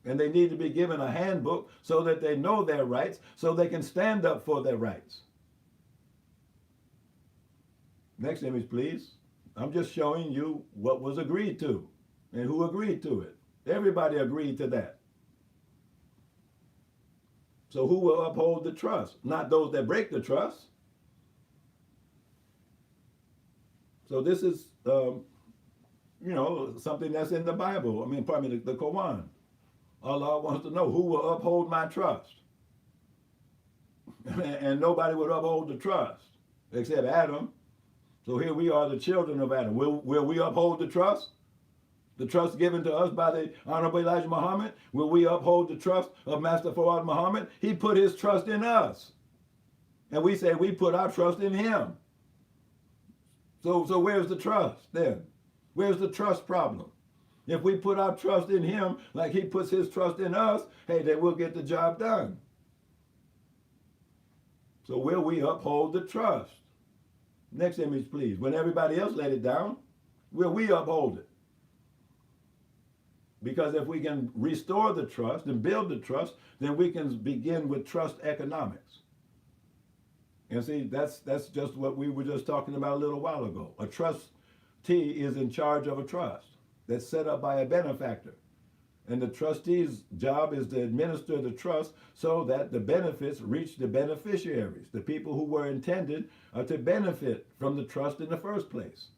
And they need to be given a handbook so that they know their rights, so they can stand up for their rights. Next image, please. I'm just showing you what was agreed to and who agreed to it. Everybody agreed to that. So who will uphold the trust? Not those that break the trust. So this is, something that's in the Bible. I mean, pardon me, the Quran. Allah wants to know who will uphold my trust. And nobody would uphold the trust except Adam. So here we are, the children of Adam. Will we uphold the trust? The trust given to us by the Honorable Elijah Muhammad? Will we uphold the trust of Master Fawad Muhammad? He put his trust in us. And we say we put our trust in him. So where's the trust then? Where's the trust problem? If we put our trust in him like he puts his trust in us, hey, then we'll get the job done. So will we uphold the trust? Next image, please. When everybody else let it down, will we uphold it? Because if we can restore the trust and build the trust, then we can begin with trust economics. And see, that's just what we were just talking about a little while ago. A trustee is in charge of a trust that's set up by a benefactor. And the trustee's job is to administer the trust so that the benefits reach the beneficiaries, the people who were intended to benefit from the trust in the first place.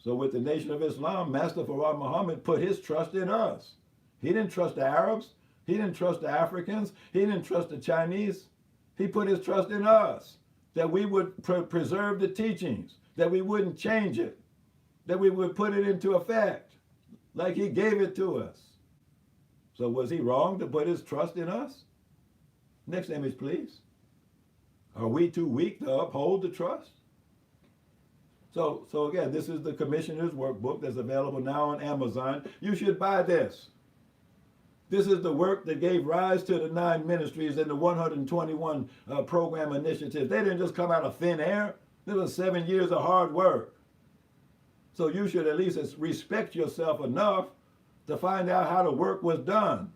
So with the Nation of Islam, Master Fawad Muhammad put his trust in us. He didn't trust the Arabs. He didn't trust the Africans. He didn't trust the Chinese. He put his trust in us, that we would preserve the teachings, that we wouldn't change it, that we would put it into effect like he gave it to us. So was he wrong to put his trust in us? Next image, please. Are we too weak to uphold the trust? So again, this is the Commissioner's Workbook that's available now on Amazon. You should buy this. This is the work that gave rise to the 9 ministries and the 121 program initiatives. They didn't just come out of thin air. This was 7 years of hard work. So you should at least respect yourself enough to find out how the work was done.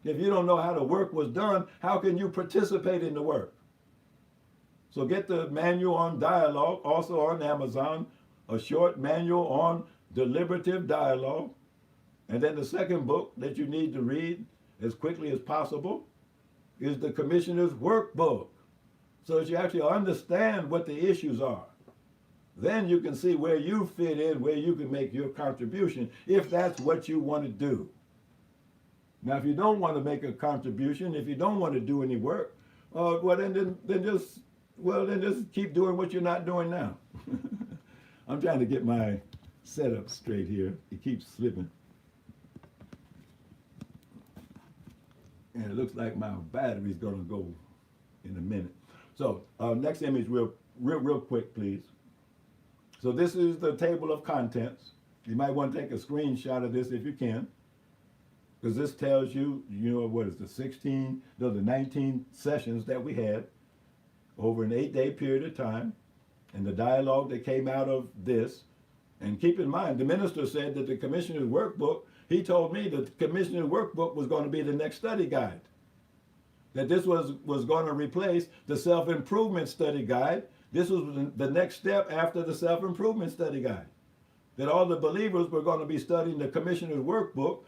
If you don't know how the work was done, how can you participate in the work? So get the manual on dialogue, also on Amazon, a short manual on deliberative dialogue. And then the second book that you need to read as quickly as possible is the Commissioner's Workbook, so that you actually understand what the issues are. Then you can see where you fit in, where you can make your contribution, if that's what you want to do. Now, if you don't want to make a contribution, if you don't want to do any work, then just keep doing what you're not doing now. I'm trying to get my setup straight here. It keeps slipping. And it looks like my battery's gonna go in a minute. So next image real quick, please. So this is the table of contents. You might want to take a screenshot of this if you can, because this tells you, what is the 19 sessions that we had over an 8-day period of time, and the dialogue that came out of this. And keep in mind, the minister said that the Commissioner's Workbook, he told me that the Commissioner's Workbook was going to be the next study guide. That this was going to replace the self-improvement study guide. This was the next step after the self-improvement study guide. That all the believers were going to be studying the Commissioner's Workbook,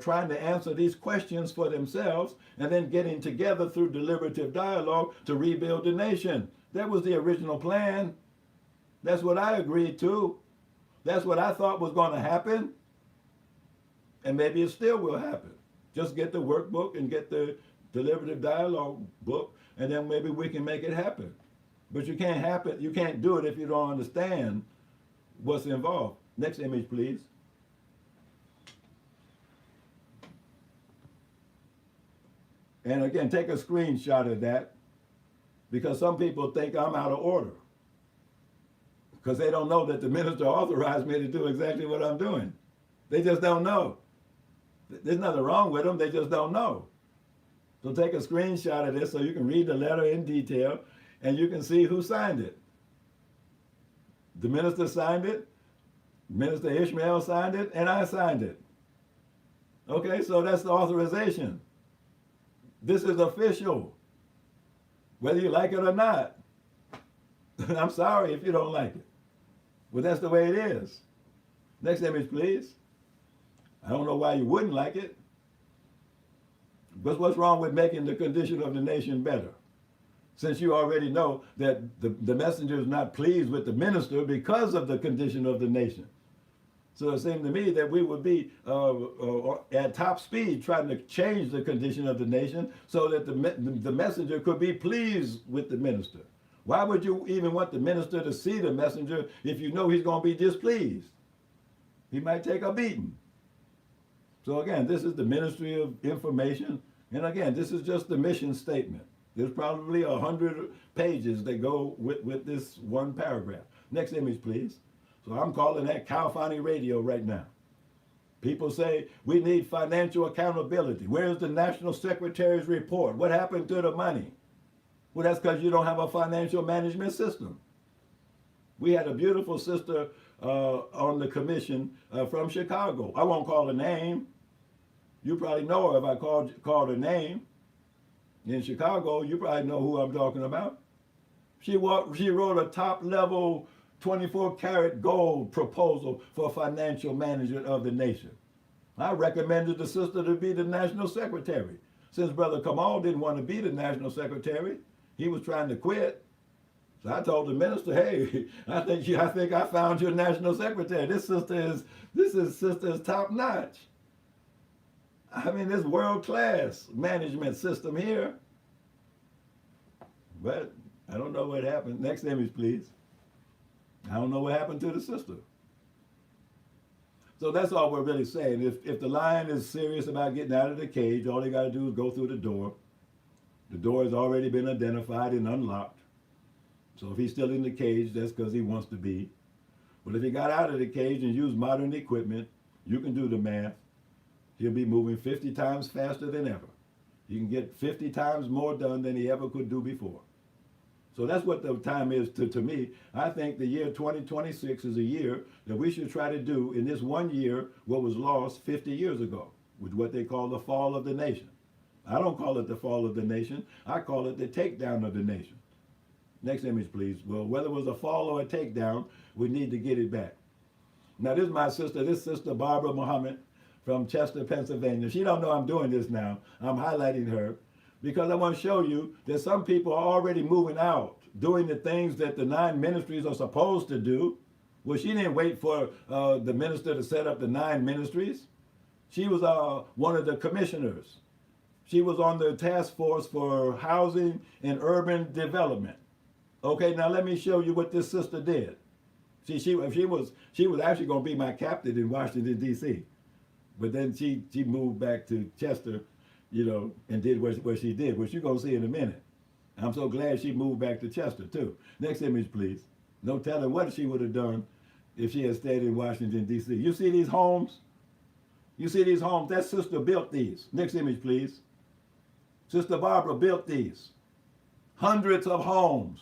trying to answer these questions for themselves, and then getting together through deliberative dialogue to rebuild the nation. That was the original plan. That's what I agreed to. That's what I thought was going to happen. And maybe it still will happen. Just get the workbook and get the deliberative dialogue book, and then maybe we can make it happen. But you can't do it if you don't understand what's involved. Next image, please. And again, take a screenshot of that, because some people think I'm out of order, because they don't know that the minister authorized me to do exactly what I'm doing. They just don't know. There's nothing wrong with them, they just don't know. So take a screenshot of this so you can read the letter in detail and you can see who signed it. The minister signed it, Minister Ishmael signed it, and I signed it. Okay, so that's the authorization. This is official, whether you like it or not. I'm sorry if you don't like it, but that's the way it is. Next image, please. I don't know why you wouldn't like it. But what's wrong with making the condition of the nation better? Since you already know that the messenger is not pleased with the minister because of the condition of the nation. So it seemed to me that we would be at top speed trying to change the condition of the nation so that the messenger could be pleased with the minister. Why would you even want the minister to see the messenger if you know he's going to be displeased? He might take a beating. So again, this is the Ministry of Information. And again, this is just the mission statement. There's probably 100 pages that go with this one paragraph. Next image, please. So I'm calling that California radio right now. People say we need financial accountability. Where's the National Secretary's report? What happened to the money? Well, that's because you don't have a financial management system. We had a beautiful sister on the commission from Chicago. I won't call her name. You probably know her if I called her name. In Chicago, you probably know who I'm talking about. She wrote a top-level 24-karat gold proposal for financial management of the nation. I recommended the sister to be the national secretary. Since Brother Kamal didn't want to be the national secretary, he was trying to quit. So I told the minister, hey, I think I found your national secretary. This sister is top-notch. I mean, this world-class management system here. But I don't know what happened. Next image, please. I don't know what happened to the sister. So that's all we're really saying. If the lion is serious about getting out of the cage, all they got to do is go through the door. The door has already been identified and unlocked. So if he's still in the cage, that's because he wants to be. But if he got out of the cage and used modern equipment, you can do the math. He'll be moving 50 times faster than ever. He can get 50 times more done than he ever could do before. So that's what the time is to me. I think the year 2026 is a year that we should try to do in this 1 year what was lost 50 years ago, with what they call the fall of the nation. I don't call it the fall of the nation. I call it the takedown of the nation. Next image, please. Well, whether it was a fall or a takedown, we need to get it back. Now, this is my sister. This is Sister Alim Muhammad from Chester, Pennsylvania. She don't know I'm doing this now. I'm highlighting her because I want to show you that some people are already moving out, doing the things that the 9 ministries are supposed to do. Well, she didn't wait for the minister to set up the 9 ministries. She was one of the commissioners. She was on the task force for housing and urban development. Okay, now let me show you what this sister did. See, she was actually going to be my captain in Washington, D.C., but then she moved back to Chester, and did what she did, which you're going to see in a minute. I'm so glad she moved back to Chester, too. Next image, please. No telling what she would have done if she had stayed in Washington, D.C. You see these homes? You see these homes? That sister built these. Next image, please. Sister Barbara built these. Hundreds of homes.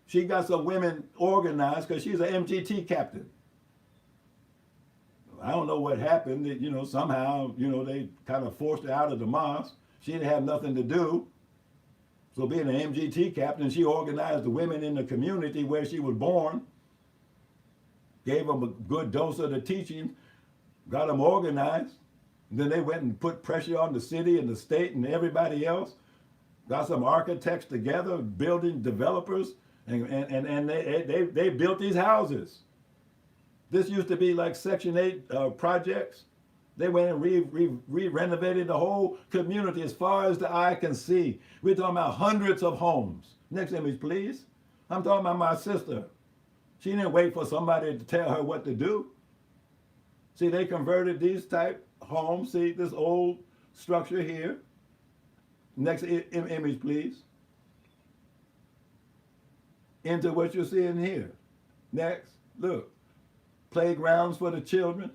She got some women organized because she's an MGT captain. I don't know what happened. Somehow, they kind of forced her out of the mosque. She didn't have nothing to do. So being an MGT captain, she organized the women in the community where she was born, gave them a good dose of the teaching, got them organized. And then they went and put pressure on the city and the state and everybody else, got some architects together, building developers, and they built these houses. This used to be like Section 8 projects. They went and re-renovated the whole community as far as the eye can see. We're talking about hundreds of homes. Next image, please. I'm talking about my sister. She didn't wait for somebody to tell her what to do. See, they converted these type homes. See, this old structure here. Next image, please. Into what you're seeing here. Next, look. Playgrounds for the children.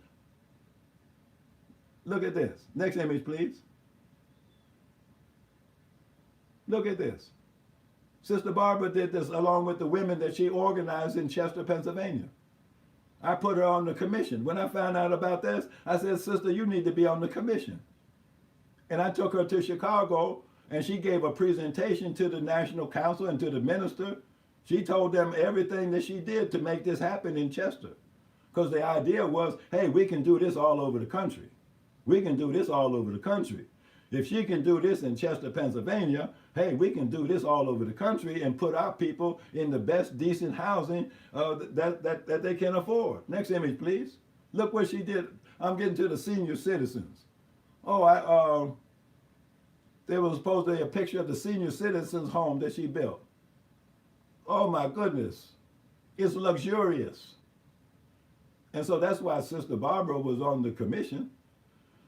Look at this. Next image, please. Look at this. Sister Barbara did this along with the women that she organized in Chester, Pennsylvania. I put her on the commission. When I found out about this, I said, Sister, you need to be on the commission. And I took her to Chicago, and she gave a presentation to the National Council and to the minister. She told them everything that she did to make this happen in Chester. Because the idea was, hey, we can do this all over the country. We can do this all over the country. If she can do this in Chester, Pennsylvania, hey, we can do this all over the country and put our people in the best decent housing that they can afford. Next image, please. Look what she did. I'm getting to the senior citizens. Oh, there was supposed to be a picture of the senior citizens home that she built. Oh my goodness. It's luxurious. And so that's why Sister Barbara was on the commission.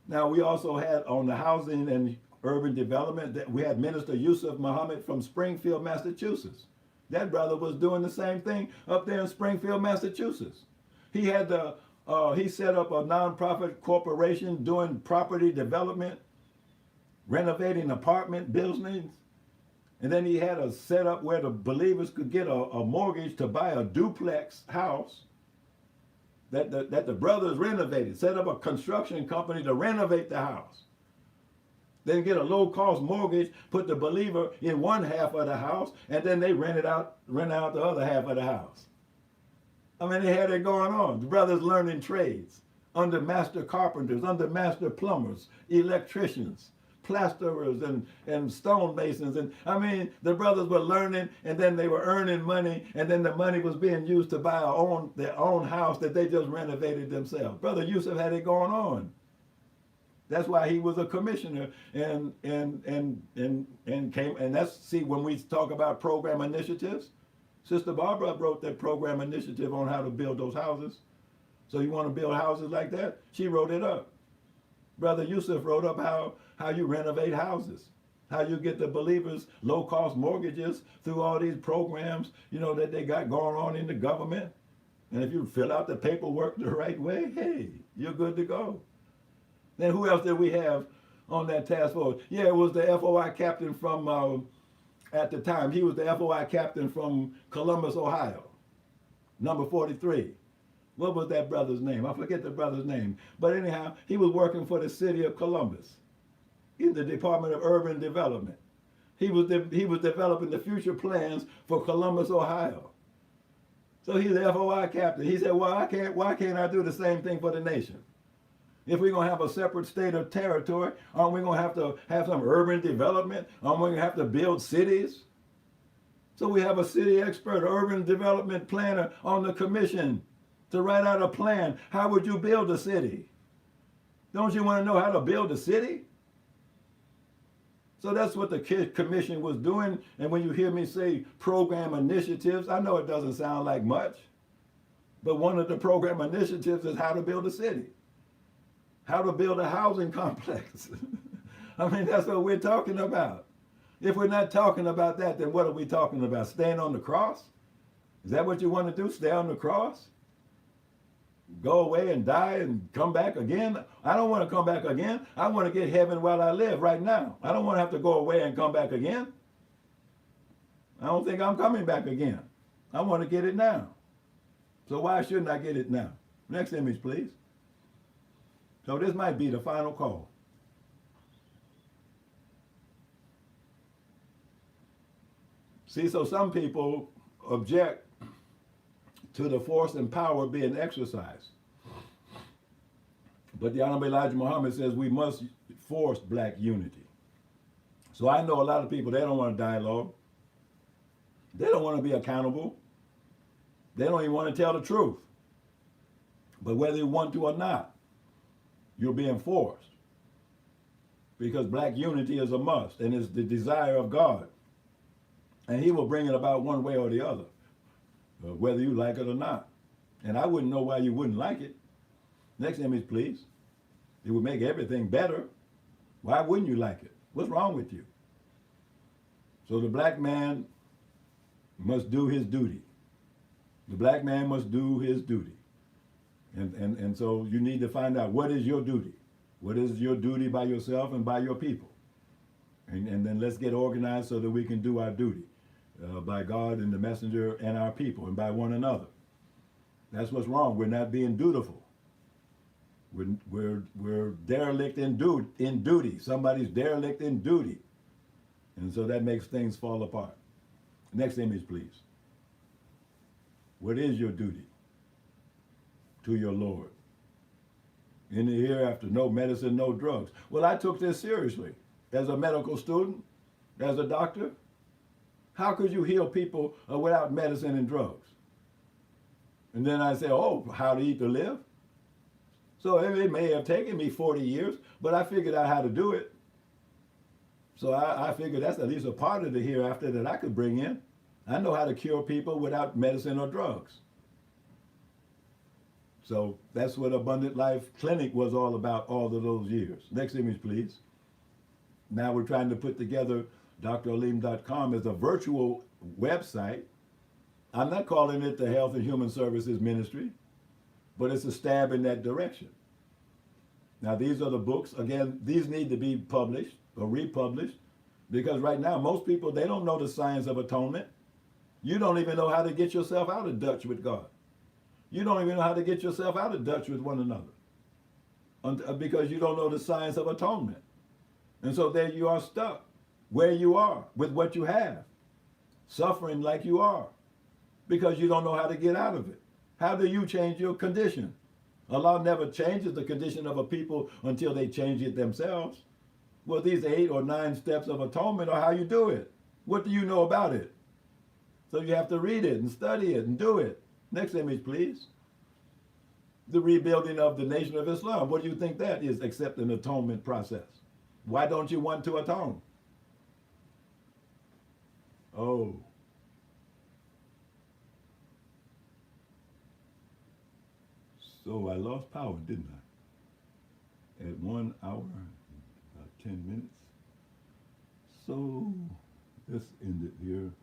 Now, we also had on the housing and urban development, that we had Minister Yusuf Muhammad from Springfield, Massachusetts. That brother was doing the same thing up there in Springfield, Massachusetts. He had he set up a nonprofit corporation doing property development, renovating apartment buildings. And then he had a setup where the believers could get a mortgage to buy a duplex house that the brothers renovated, set up a construction company to renovate the house. Then get a low-cost mortgage, put the believer in one half of the house, and then they rent out the other half of the house. I mean, they had it going on. The brothers learning trades under master carpenters, under master plumbers, electricians, plasterers, and stonemasons. And I mean, the brothers were learning, and then they were earning money, and then the money was being used to buy their own house that they just renovated themselves. Brother Yusuf had it going on. That's why he was a commissioner, and that's, see, when we talk about program initiatives, Sister Barbara wrote that program initiative on how to build those houses. So you want to build houses like that? She wrote it up. Brother Yusuf wrote up how you renovate houses, how you get the believers low-cost mortgages through all these programs, that they got going on in the government. And if you fill out the paperwork the right way, hey, you're good to go. Then who else did we have on that task force? Yeah, it was the FOI captain from, at the time, he was the FOI captain from Columbus, Ohio, number 43. What was that brother's name? I forget the brother's name. But anyhow, he was working for the city of Columbus in the Department of Urban Development. He was developing the future plans for Columbus, Ohio. So he's the FOI captain. He said, well, why can't I do the same thing for the nation? If we're going to have a separate state or territory, aren't we going to have some urban development? Aren't we going to have to build cities? So we have a city expert, urban development planner on the commission to write out a plan. How would you build a city? Don't you want to know how to build a city? So that's what the commission was doing. And when you hear me say program initiatives, I know it doesn't sound like much, but one of the program initiatives is how to build a city, how to build a housing complex. I mean, that's what we're talking about. If we're not talking about that, then what are we talking about? Staying on the cross? Is that what you want to do? Stay on the cross? Go away and die and come back again? I don't want to come back again. I want to get heaven while I live right now. I don't want to have to go away and come back again. I don't think I'm coming back again. I want to get it now. So why shouldn't I get it now? Next image, please. So this might be the final call. See, so some people object to the force and power being exercised. But the Honorable Elijah Muhammad says we must force black unity. So I know a lot of people, they don't want to dialogue. They don't want to be accountable. They don't even want to tell the truth. But whether you want to or not, you're being forced. Because black unity is a must, and it's the desire of God. And he will bring it about one way or the other, whether you like it or not. And I wouldn't know why you wouldn't like it. Next image, please. It would make everything better. Why wouldn't you like it? What's wrong with you? So the black man must do his duty. The black man must do his duty. And so you need to find out, what is your duty? What is your duty by yourself and by your people? And then let's get organized so that we can do our duty by God and the messenger and our people and by one another. That's what's wrong. We're not being dutiful. We're derelict in duty. Somebody's derelict in duty. And so that makes things fall apart. Next image, please. What is your duty to your Lord? In the hereafter, no medicine, no drugs. Well, I took this seriously. as a medical student, as a doctor? How could you heal people without medicine and drugs? And then I say, oh, how to eat to live? So it may have taken me 40 years, but I figured out how to do it. So I figured that's at least a part of the hereafter that I could bring in. I know how to cure people without medicine or drugs. So that's what Abundant Life Clinic was all about all of those years. Next image, please. Now we're trying to put together dralim.com as a virtual website. I'm not calling it the Health and Human Services Ministry, but it's a stab in that direction. Now these are the books. Again, these need to be published or republished because right now most people, they don't know the science of atonement. You don't even know how to get yourself out of Dutch with God. You don't even know how to get yourself out of Dutch with one another because you don't know the science of atonement. And so there you are stuck where you are with what you have, suffering like you are because you don't know how to get out of it. How do you change your condition? Allah never changes the condition of a people until they change it themselves. Well, these 8 or 9 steps of atonement are how you do it. What do you know about it? So you have to read it and study it and do it. Next image, please. The rebuilding of the Nation of Islam. What do you think that is except an atonement process? Why don't you want to atone? Oh. So I lost power, didn't I? At 1 hour, about 10 minutes. So let's end it here.